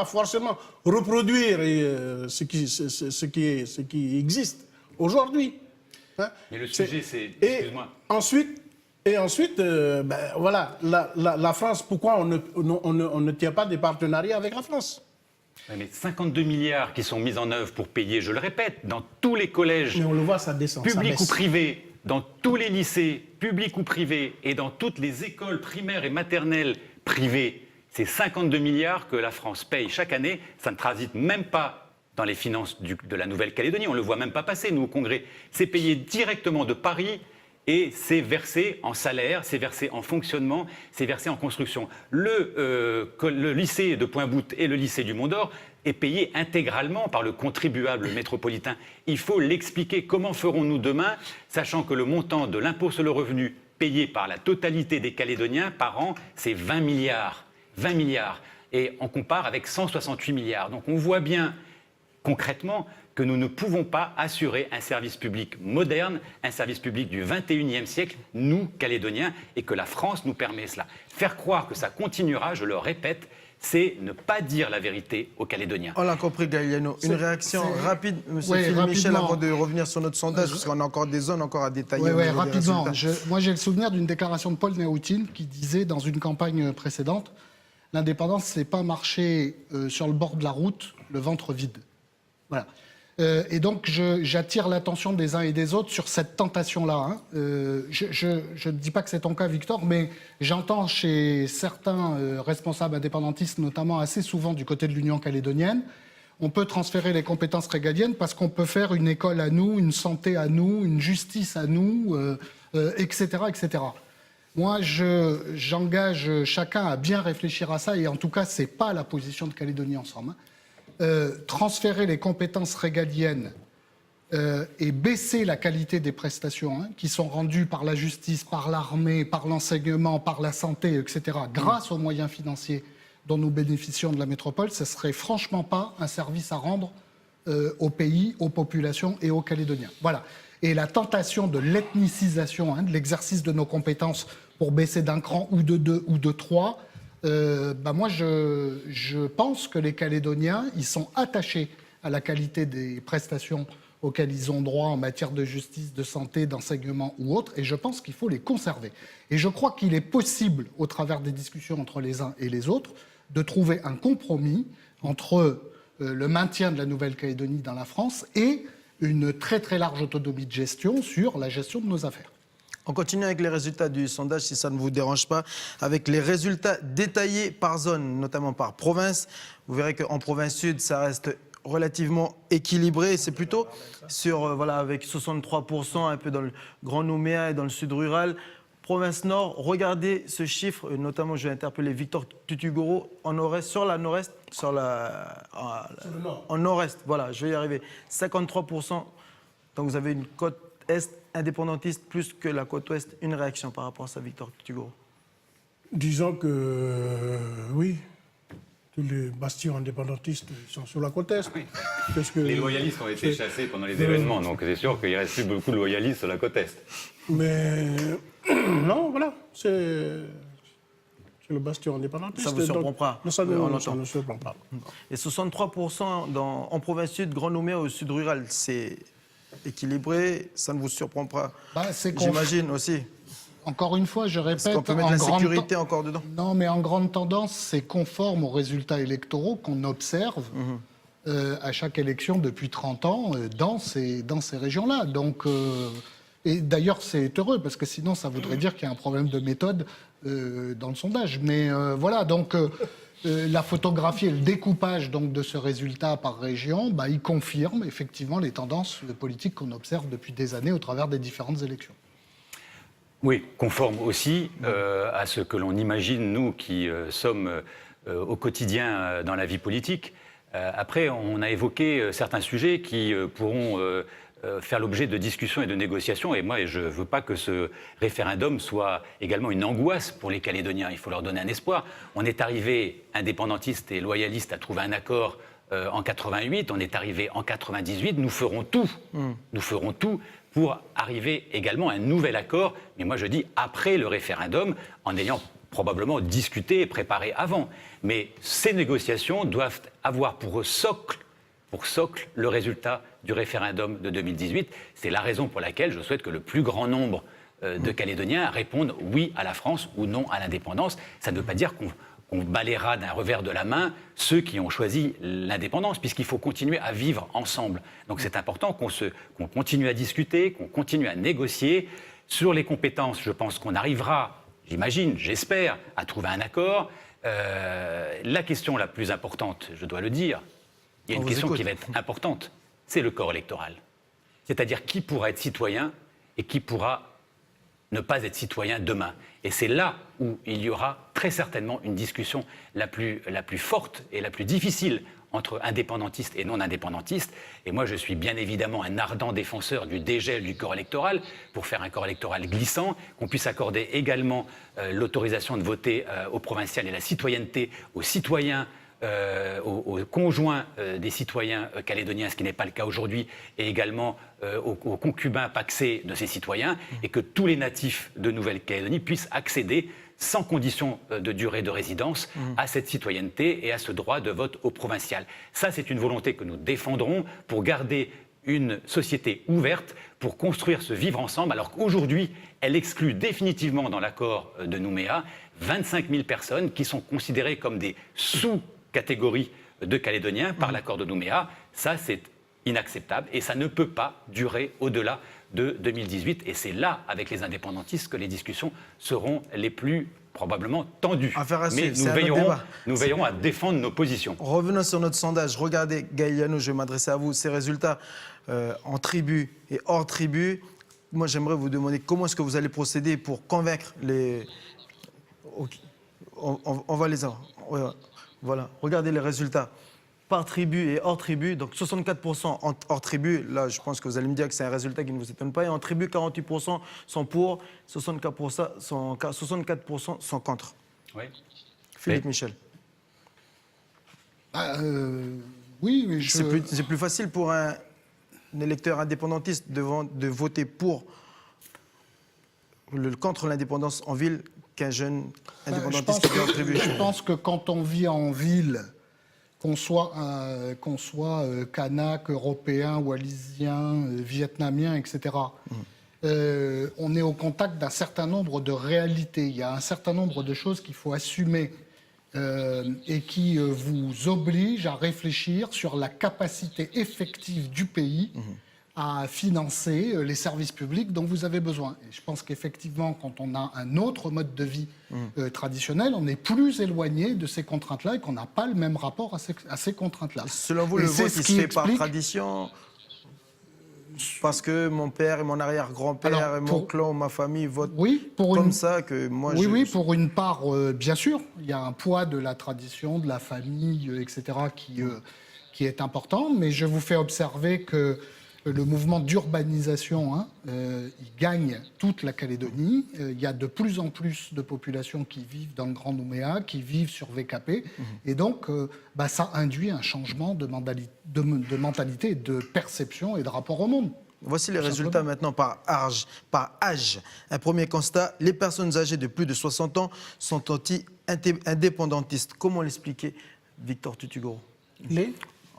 forcément reproduire ce qui existe aujourd'hui. Hein?
Mais le sujet, c'est...
Excuse-moi. Ensuite, voilà, la France, pourquoi on ne tient pas des partenariats avec la France?
Ouais, mais 52 milliards qui sont mis en œuvre pour payer, je le répète, dans tous les collèges,
mais on le voit, ça descend,
publics
ça
ou privés, dans tous les lycées, publics ou privés, et dans toutes les écoles primaires et maternelles privées, c'est 52 milliards que la France paye chaque année. Ça ne transite même pas dans les finances de la Nouvelle-Calédonie. On ne le voit même pas passer, nous, au Congrès. C'est payé directement de Paris. Et c'est versé en salaire, c'est versé en fonctionnement, c'est versé en construction. Le lycée de Pointe-Boute et le lycée du Mont-d'Or est payé intégralement par le contribuable métropolitain. Il faut l'expliquer. Comment ferons-nous demain, sachant que le montant de l'impôt sur le revenu payé par la totalité des Calédoniens par an, c'est 20 milliards. 20 milliards. Et on compare avec 168 milliards. Donc on voit bien, concrètement, que nous ne pouvons pas assurer un service public moderne, un service public du 21e siècle, nous, Calédoniens, et que la France nous permet cela. Faire croire que ça continuera, je le répète, c'est ne pas dire la vérité aux Calédoniens.
On l'a compris, Galliano. Une réaction rapide, monsieur Philippe Michel, avant de revenir sur notre sondage, parce qu'on a encore des zones encore à détailler.
Oui, rapidement. Moi, j'ai le souvenir d'une déclaration de Paul Néautine qui disait, dans une campagne précédente, l'indépendance, c'est pas marcher sur le bord de la route, le ventre vide. Voilà. Et donc, j'attire l'attention des uns et des autres sur cette tentation-là. Hein. Je ne dis pas que c'est ton cas, Victor, mais j'entends chez certains responsables indépendantistes, notamment assez souvent du côté de l'Union calédonienne, on peut transférer les compétences régaliennes parce qu'on peut faire une école à nous, une santé à nous, une justice à nous, etc., etc. Moi, j'engage chacun à bien réfléchir à ça, et en tout cas, ce n'est pas la position de Calédonie Ensemble. Hein. Transférer les compétences régaliennes et baisser la qualité des prestations qui sont rendues par la justice, par l'armée, par l'enseignement, par la santé, etc., grâce aux moyens financiers dont nous bénéficions de la métropole, ce ne serait franchement pas un service à rendre au pays, aux populations et aux Calédoniens. Voilà. Et la tentation de l'ethnicisation, de l'exercice de nos compétences pour baisser d'un cran ou de 2 ou de 3, moi, je pense que les Calédoniens, ils sont attachés à la qualité des prestations auxquelles ils ont droit en matière de justice, de santé, d'enseignement ou autre, et je pense qu'il faut les conserver. Et je crois qu'il est possible, au travers des discussions entre les uns et les autres, de trouver un compromis entre le maintien de la Nouvelle-Calédonie dans la France et une très très large autonomie de gestion sur la gestion de nos affaires.
On continue avec les résultats du sondage, si ça ne vous dérange pas, avec les résultats détaillés par zone, notamment par province. Vous verrez qu'en province sud, ça reste relativement équilibré. C'est plutôt sur, avec 63%, un peu dans le Grand Nouméa et dans le sud rural. Province nord, regardez ce chiffre, notamment je vais interpeller Victor Tutugoro en nord-est, sur la nord-est, en nord-est, voilà, je vais y arriver. 53%, donc vous avez une côte est indépendantiste plus que la côte ouest. Une réaction par rapport à ça, Victor Tutugoro?
Disons que oui, tous les bastions indépendantistes sont sur la côte est.
Oui.
Parce que,
les loyalistes ont été chassés pendant les événements, donc c'est sûr qu'il ne reste plus beaucoup de loyalistes sur la côte est.
Mais non, voilà, c'est le bastion indépendantiste.
Ça ne vous surprend pas?
Non, ça ne surprend pas.
Et 63% en province sud, Grand Nouméa au sud rural, c'est équilibré, ça ne vous surprend pas? J'imagine aussi.
Encore une fois, je répète...
On peut mettre la sécurité encore dedans?
Non, mais en grande tendance, c'est conforme aux résultats électoraux qu'on observe à chaque élection depuis 30 ans dans ces régions-là. Donc, Et d'ailleurs, c'est heureux, parce que sinon, ça voudrait dire qu'il y a un problème de méthode dans le sondage. Mais voilà, donc la photographie et le découpage donc, de ce résultat par région, bah, il confirme effectivement les tendances politiques qu'on observe depuis des années au travers des différentes élections.
Oui, conforme aussi à ce que l'on imagine, nous qui sommes au quotidien dans la vie politique. Après, on a évoqué certains sujets qui pourront faire l'objet de discussions et de négociations. Et moi, je ne veux pas que ce référendum soit également une angoisse pour les Calédoniens. Il faut leur donner un espoir. On est arrivé, indépendantistes et loyalistes, à trouver un accord en 88. On est arrivé en 98. Nous ferons tout. Nous ferons tout pour arriver également à un nouvel accord. Mais moi, je dis après le référendum, en ayant probablement discuté et préparé avant. Mais ces négociations doivent avoir pour socle le résultat du référendum de 2018. C'est la raison pour laquelle je souhaite que le plus grand nombre de Calédoniens répondent oui à la France ou non à l'indépendance. Ça ne veut pas dire qu'on balayera d'un revers de la main ceux qui ont choisi l'indépendance, puisqu'il faut continuer à vivre ensemble. Donc c'est important qu'on continue à discuter, qu'on continue à négocier. Sur les compétences, je pense qu'on arrivera, j'imagine, j'espère, à trouver un accord. La question la plus importante, je dois le dire, il y a une question qui va être importante, c'est le corps électoral. C'est-à-dire qui pourra être citoyen et qui pourra ne pas être citoyen demain. Et c'est là où il y aura très certainement une discussion la plus forte et la plus difficile entre indépendantistes et non-indépendantistes. Et moi, je suis bien évidemment un ardent défenseur du dégel du corps électoral pour faire un corps électoral glissant, qu'on puisse accorder également l'autorisation de voter aux provinciales et la citoyenneté aux citoyens, aux conjoints des citoyens calédoniens, ce qui n'est pas le cas aujourd'hui, et également aux concubins pacsés de ces citoyens, et que tous les natifs de Nouvelle-Calédonie puissent accéder sans condition de durée de résidence à cette citoyenneté et à ce droit de vote au provincial. Ça, c'est une volonté que nous défendrons pour garder une société ouverte, pour construire ce vivre ensemble, alors qu'aujourd'hui, elle exclut définitivement dans l'accord de Nouméa 25 000 personnes qui sont considérées comme des sous-catégories de Calédoniens par l'accord de Nouméa. Ça, c'est inacceptable et ça ne peut pas durer au-delà de 2018. Et c'est là, avec les indépendantistes, que les discussions seront les plus probablement tendues. Mais nous veillerons à défendre nos positions.
Revenons sur notre sondage. Regardez, Gaëliano, je vais m'adresser à vous. Ces résultats en tribu et hors tribu. Moi, j'aimerais vous demander comment est-ce que vous allez procéder pour convaincre les... On va les avoir. Voilà, regardez les résultats. Par tribu et hors tribu, donc 64% hors tribu, là je pense que vous allez me dire que c'est un résultat qui ne vous étonne pas, et en tribu 48% sont pour, 64% sont contre.
Oui.
Philippe Michel.
Oui, mais
c'est plus facile pour un électeur indépendantiste de voter contre l'indépendance en ville qu'un jeune indépendantiste qui est en tribu.
Je pense que quand on vit en ville, qu'on soit kanak, européen, wallisien, vietnamien, etc., on est au contact d'un certain nombre de réalités. Il y a un certain nombre de choses qu'il faut assumer et qui vous obligent à réfléchir sur la capacité effective du pays à financer les services publics dont vous avez besoin. Et je pense qu'effectivement, quand on a un autre mode de vie traditionnel, on est plus éloigné de ces contraintes-là et qu'on n'a pas le même rapport à ces contraintes-là.
Selon vous, le vote, il se fait par tradition, parce que mon père et mon arrière-grand-père et mon clan, ma famille votent ça que moi...
Oui, pour une part, bien sûr. Il y a un poids de la tradition, de la famille, etc., qui est important. Mais je vous fais observer que le mouvement d'urbanisation, il gagne toute la Calédonie. Il y a de plus en plus de populations qui vivent dans le Grand Nouméa, qui vivent sur VKP. Et donc, ça induit un changement de mentalité, de perception et de rapport au monde.
Voici les résultats maintenant par âge. Un premier constat, les personnes âgées de plus de 60 ans sont anti-indépendantistes. Comment l'expliquer, Victor Tutugoro?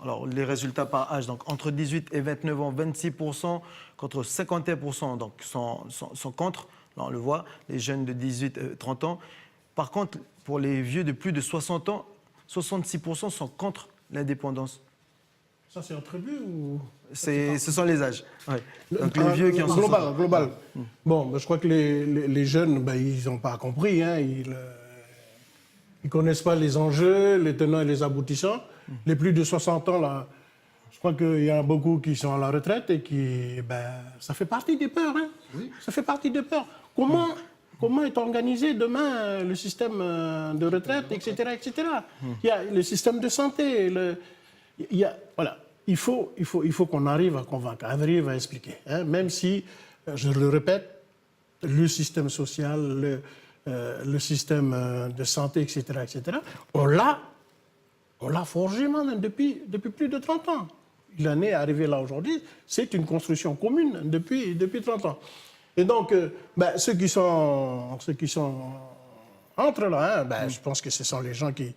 Alors, les résultats par âge, donc entre 18 et 29 ans, 26%, contre 51% donc, sont contre. Là, on le voit, les jeunes de 18 et 30 ans. Par contre, pour les vieux de plus de 60 ans, 66% sont contre l'indépendance.
Ça, c'est attribué ou...
Ce sont les âges. Ouais. Donc les vieux qui en sont...
Global. Bon, ben, je crois que les jeunes, ben, ils n'ont pas compris. Hein, ils ne connaissent pas les enjeux, les tenants et les aboutissants. Les plus de 60 ans, là, je crois qu'il y en a beaucoup qui sont à la retraite et qui... Ben, ça fait partie des peurs. Hein. Oui. Ça fait partie des peurs. Comment est organisé demain le système de retraite, etc. etc. Il y a le système de santé. Voilà. Il faut qu'on arrive à convaincre, arrive à expliquer. Hein, même si, je le répète, le système social, le système de santé, etc., on l'a forgé maintenant depuis plus de 30 ans. Il en est arrivé là aujourd'hui. C'est une construction commune depuis 30 ans. Et donc, ceux qui sont entre là, hein, je pense que ce sont les gens qui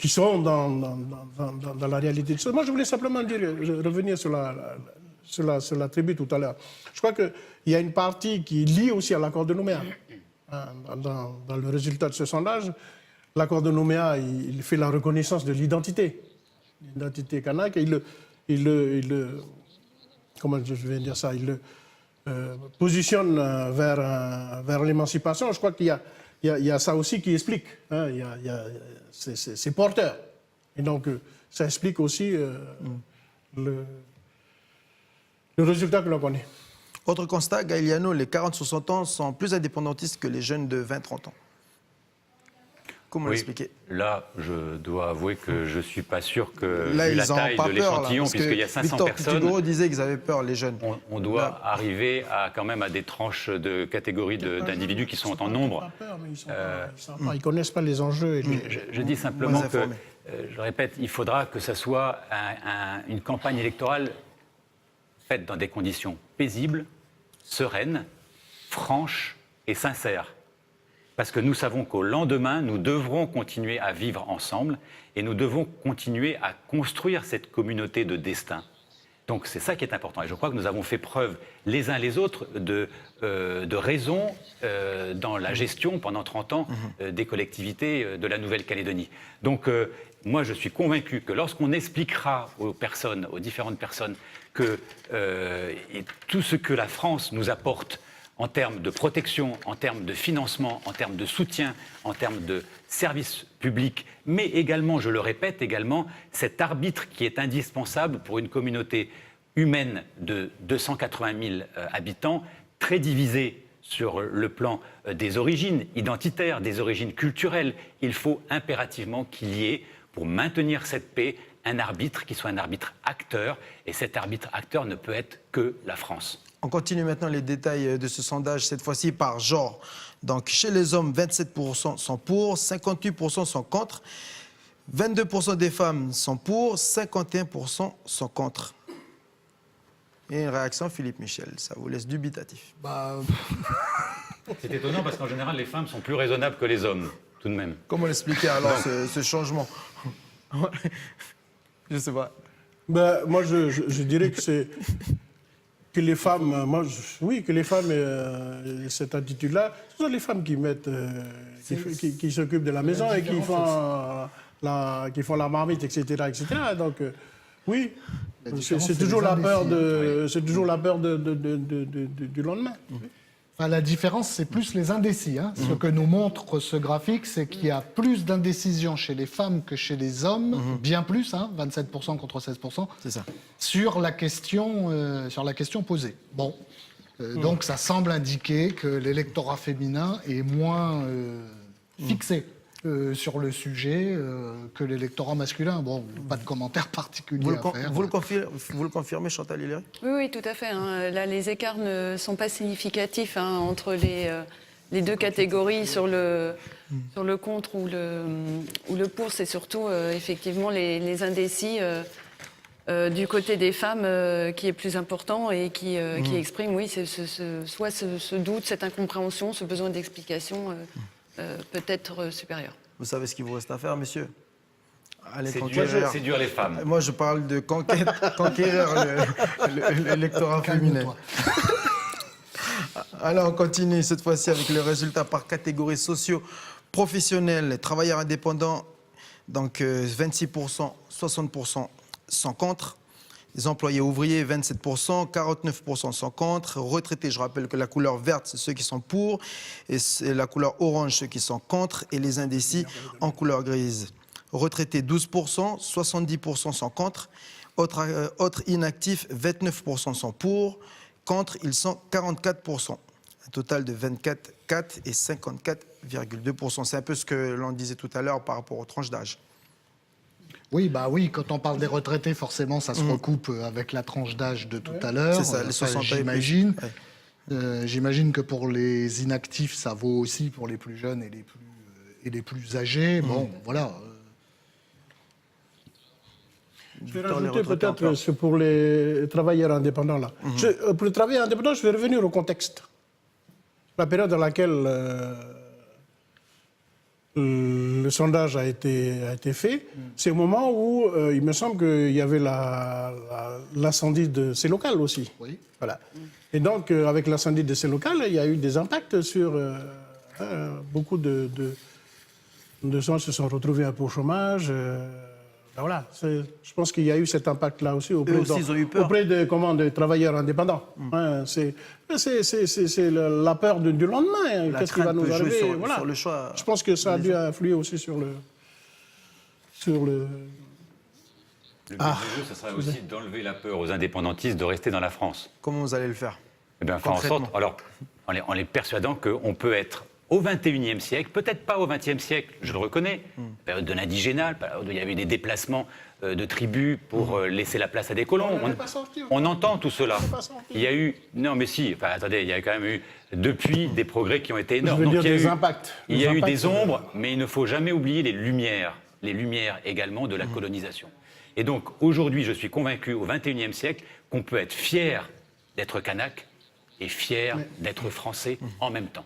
sont dans la réalité de ça. Moi, je voulais simplement revenir sur la tribu tout à l'heure. Je crois qu'il y a une partie qui est liée aussi à l'accord de Nouméa. Dans le résultat de ce sondage, l'accord de Nouméa, il fait la reconnaissance de l'identité kanak, et comment je vais dire ça, il le positionne vers l'émancipation. Je crois qu'il y a ça aussi qui explique. Hein, c'est porteur. Et donc, ça explique aussi le résultat que l'on connaît.
Autre constat, Gaëliano, les 40-60 ans sont plus indépendantistes que les jeunes de 20-30 ans. Comment l'expliquer?
Là, je dois avouer que je ne suis pas sûr que,
là,
vu la taille de l'échantillon, puisqu'il y a 500 personnes,
Victor disait qu'ils avaient peur, les jeunes.
On doit arriver quand même à des tranches de catégories d'individus qui sont en nombre.
Ils ne connaissent pas les enjeux.
Je dis simplement que, je répète, il faudra que ce soit une campagne électorale faite dans des conditions paisibles, sereines, franches et sincères. Parce que nous savons qu'au lendemain, nous devrons continuer à vivre ensemble et nous devons continuer à construire cette communauté de destin. Donc c'est ça qui est important. Et je crois que nous avons fait preuve les uns les autres de raison dans la gestion pendant 30 ans des collectivités de la Nouvelle-Calédonie. Donc moi je suis convaincu que lorsqu'on expliquera aux différentes personnes que tout ce que la France nous apporte en termes de protection, en termes de financement, en termes de soutien, en termes de services publics, mais également, je le répète également, cet arbitre qui est indispensable pour une communauté humaine de 280 000 habitants, très divisée sur le plan des origines identitaires, des origines culturelles. Il faut impérativement qu'il y ait, pour maintenir cette paix, un arbitre qui soit un arbitre acteur, et cet arbitre acteur ne peut être que la France.
On continue maintenant les détails de ce sondage, cette fois-ci par genre. Donc, chez les hommes, 27% sont pour, 58% sont contre, 22% des femmes sont pour, 51% sont contre. Et une réaction, Philippe Michel, ça vous laisse dubitatif.
C'est étonnant parce qu'en général, les femmes sont plus raisonnables que les hommes, tout de même.
Comment l'expliquer alors, ce changement? Je ne sais pas.
Moi, je dirais que c'est... Que les femmes, que les femmes aient cette attitude-là, ce sont les femmes qui mettent, qui s'occupent de la maison et qui font la marmite, etc., etc. Donc, oui, c'est toujours la peur du lendemain.
Enfin, la différence, c'est plus les indécis. Hein. Ce que nous montre ce graphique, c'est qu'il y a plus d'indécision chez les femmes que chez les hommes, bien plus, 27% contre 16%,
c'est ça.
Sur la question posée. Bon, donc ça semble indiquer que l'électorat féminin est moins fixé sur le sujet que l'électorat masculin. Bon, pas de commentaire particulier à faire.
Vous le confirmez, Chantal Hillary?
Oui, tout à fait. Hein. Là, les écarts ne sont pas significatifs entre les deux catégories sur le contre ou le pour. C'est surtout, effectivement, les indécis du côté des femmes qui est plus important et qui exprime, oui, soit ce doute, cette incompréhension, ce besoin d'explication peut-être supérieur.
Vous savez ce qu'il vous reste à faire, messieurs? Allez,
séduire les femmes.
Moi, je parle de conquérir l'électorat féminin. Alors, on continue cette fois-ci avec le résultat par catégorie socio-professionnelle. Travailleurs indépendants, donc 26%, 60%. sont contre. Les employés ouvriers, 27%, 49% sont contre. Retraités, je rappelle que la couleur verte, c'est ceux qui sont pour, et c'est la couleur orange, ceux qui sont contre, et les indécis en couleur grise. Retraités, 12%, 70% sont contre. Autres inactifs, 29% sont pour. Contre, ils sont 44%. Un total de 24,4 et 54,2%. C'est un peu ce que l'on disait tout à l'heure par rapport aux tranches d'âge.
Oui, bah oui, quand on parle des retraités, forcément, ça se recoupe avec la tranche d'âge de tout à l'heure.
C'est ça, les 60 ans et plus.
J'imagine.
Ouais.
J'imagine que pour les inactifs, ça vaut aussi pour les plus jeunes et les plus âgés. Bon, voilà.
Je vais rajouter peut-être pour les travailleurs indépendants là. Pour les travailleurs indépendants, je vais revenir au contexte. La période dans laquelle le sondage a été fait, c'est au moment où il me semble qu'il y avait l'incendie de ces locales aussi.
Oui.
Voilà. Et donc, avec l'incendie de ces locales, il y a eu des impacts sur beaucoup de gens se sont retrouvés un peu au chômage. Voilà, je pense qu'il y a eu cet impact-là aussi auprès des travailleurs indépendants. Hein, c'est la peur du lendemain. Qu'est-ce qui va nous arriver voilà.
Sur le choix.
Je pense que ça a dû influer aussi sur le.
Le but du jeu, ce sera aussi d'enlever la peur aux indépendantistes de rester dans la France.
Comment vous allez le faire?
Eh bien, faire en sorte, alors, en les persuadant qu'on peut être au XXIe siècle, peut-être pas au XXe siècle, je le reconnais, période de l'indigénat, période où il y avait eu des déplacements de tribus pour laisser la place à des colons. On entend tout cela. Il y a eu, non mais si, enfin, attendez, il y a quand même eu depuis des progrès qui ont été énormes.
Je veux
Donc,
dire des impacts.
Il y a eu des ombres, mais il ne faut jamais oublier les lumières également de la colonisation. Et donc aujourd'hui, je suis convaincu au XXIe siècle qu'on peut être fier d'être kanak et fier d'être français en même temps.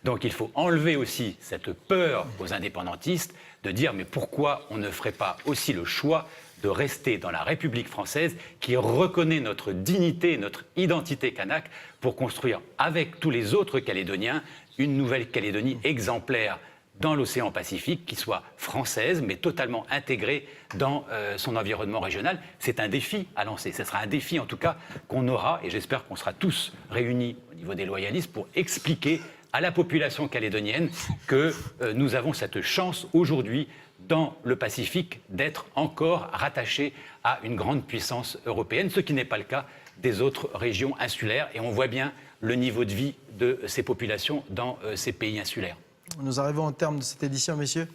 Donc il faut enlever aussi cette peur aux indépendantistes de dire mais pourquoi on ne ferait pas aussi le choix de rester dans la République française qui reconnaît notre dignité, notre identité kanak pour construire avec tous les autres Calédoniens une Nouvelle-Calédonie exemplaire dans l'océan Pacifique qui soit française mais totalement intégrée dans son environnement régional. C'est un défi à lancer. Ce sera un défi en tout cas qu'on aura et j'espère qu'on sera tous réunis au niveau des loyalistes pour expliquer à la population calédonienne que nous avons cette chance aujourd'hui dans le Pacifique d'être encore rattachés à une grande puissance européenne, ce qui n'est pas le cas des autres régions insulaires. Et on voit bien le niveau de vie de ces populations dans ces pays insulaires.
Nous arrivons au terme de cette édition, messieurs.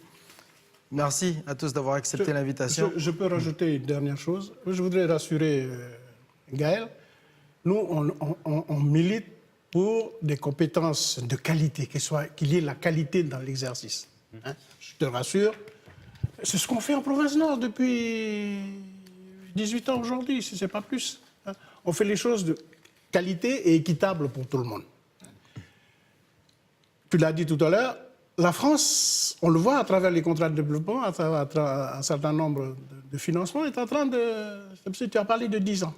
Merci à tous d'avoir accepté l'invitation.
Je peux rajouter une dernière chose. Je voudrais rassurer Gaël. Nous, on milite pour des compétences de qualité, qu'il y ait la qualité dans l'exercice. Hein? Je te rassure, c'est ce qu'on fait en province Nord depuis 18 ans aujourd'hui, si ce n'est pas plus. Hein? On fait les choses de qualité et équitable pour tout le monde. Tu l'as dit tout à l'heure, la France, on le voit à travers les contrats de développement, à travers un certain nombre de financements, est en train de... Tu as parlé de 10 ans.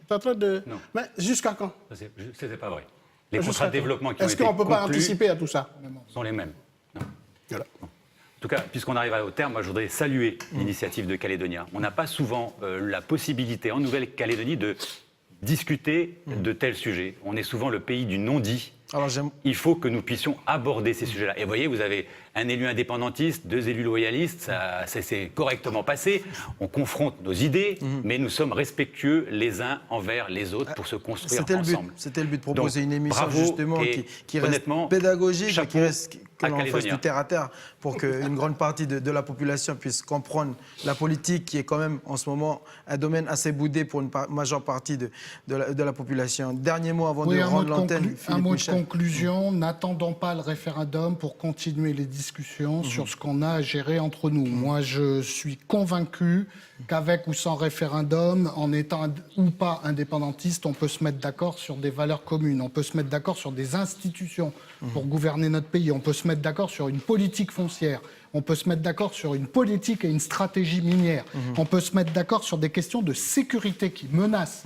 Est en train de...
Non.
Mais jusqu'à quand?
C'était pas vrai. Les contrats de développement qui ont été
Est-ce qu'on ne peut pas
conclus
anticiper à tout ça?
sont les mêmes. Non.
Voilà.
En tout cas, puisqu'on arrive au terme, moi je voudrais saluer l'initiative de Calédonia. On n'a pas souvent la possibilité en Nouvelle-Calédonie de discuter de tels sujets. On est souvent le pays du non-dit.
Alors,
il faut que nous puissions aborder ces sujets-là. Et vous voyez, vous avez un élu indépendantiste, 2 élus loyalistes, ça s'est correctement passé. On confronte nos idées, mais nous sommes respectueux les uns envers les autres pour se construire ensemble.
C'était le but de proposer
Donc,
une émission
bravo,
justement
et
qui reste
honnêtement,
pédagogique et qui reste que
à
l'on fasse
Calédonia.
du terre à terre pour qu'une grande partie de la population puisse comprendre la politique qui est quand même en ce moment un domaine assez boudé pour une majeure partie de la population. Dernier mot avant de rendre l'antenne.
Un mot de conclusion, n'attendons pas le référendum pour continuer les discussions sur ce qu'on a à gérer entre nous. Moi, je suis convaincu qu'avec ou sans référendum, en étant ou pas indépendantiste, on peut se mettre d'accord sur des valeurs communes, on peut se mettre d'accord sur des institutions pour gouverner notre pays, on peut se mettre d'accord sur une politique foncière, on peut se mettre d'accord sur une politique et une stratégie minière, on peut se mettre d'accord sur des questions de sécurité qui menacent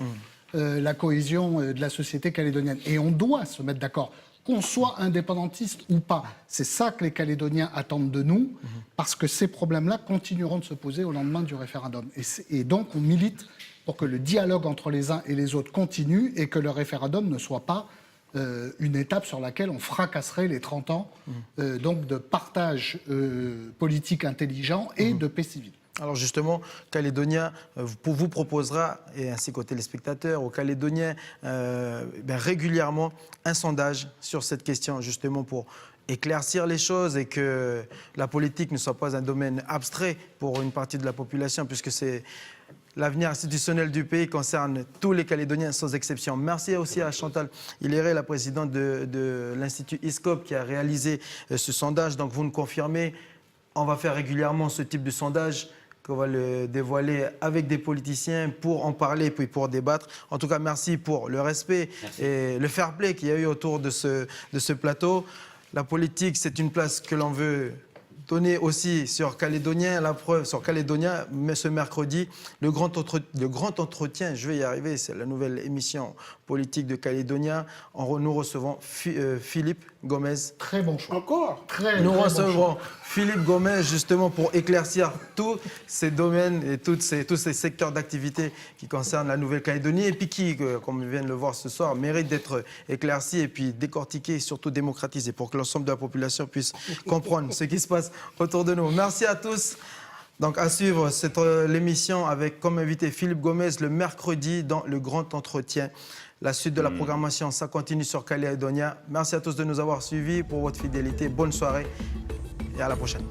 la cohésion de la société calédonienne. Et on doit se mettre d'accord, qu'on soit indépendantiste ou pas. C'est ça que les Calédoniens attendent de nous, parce que ces problèmes-là continueront de se poser au lendemain du référendum. Et donc, on milite pour que le dialogue entre les uns et les autres continue et que le référendum ne soit pas une étape sur laquelle on fracasserait les 30 ans donc de partage politique intelligent et de paix civile.
Alors justement, Calédonia vous proposera, et ainsi qu'aux téléspectateurs, aux Calédoniens, régulièrement un sondage sur cette question, justement pour éclaircir les choses et que la politique ne soit pas un domaine abstrait pour une partie de la population, puisque c'est l'avenir institutionnel du pays concerne tous les Calédoniens sans exception. Merci aussi à Chantal Hilleret, la présidente de l'Institut ISCOP, qui a réalisé ce sondage. Donc vous nous confirmez, on va faire régulièrement ce type de sondage, qu'on va le dévoiler avec des politiciens pour en parler puis pour débattre. En tout cas, merci pour le respect et le fair play qu'il y a eu autour de ce plateau. La politique, c'est une place que l'on veut donner aussi sur Calédonien. La preuve, sur Calédonien, mais ce mercredi, le grand entretien, je vais y arriver, c'est la nouvelle émission politique de Calédonia. Nous recevons Philippe Gomez.
Très bon choix.
Encore
Nous recevons Philippe Gomez justement pour éclaircir tous ces domaines et tous ces secteurs d'activité qui concernent la Nouvelle-Calédonie et puis qui, comme on vient de le voir ce soir, méritent d'être éclaircis et puis décortiqués et surtout démocratisés pour que l'ensemble de la population puisse comprendre ce qui se passe autour de nous. Merci à tous. Donc à suivre l'émission avec comme invité Philippe Gomez le mercredi dans le grand entretien. La suite de la programmation, ça continue sur Calédonia. Merci à tous de nous avoir suivis pour votre fidélité. Bonne soirée et à la prochaine.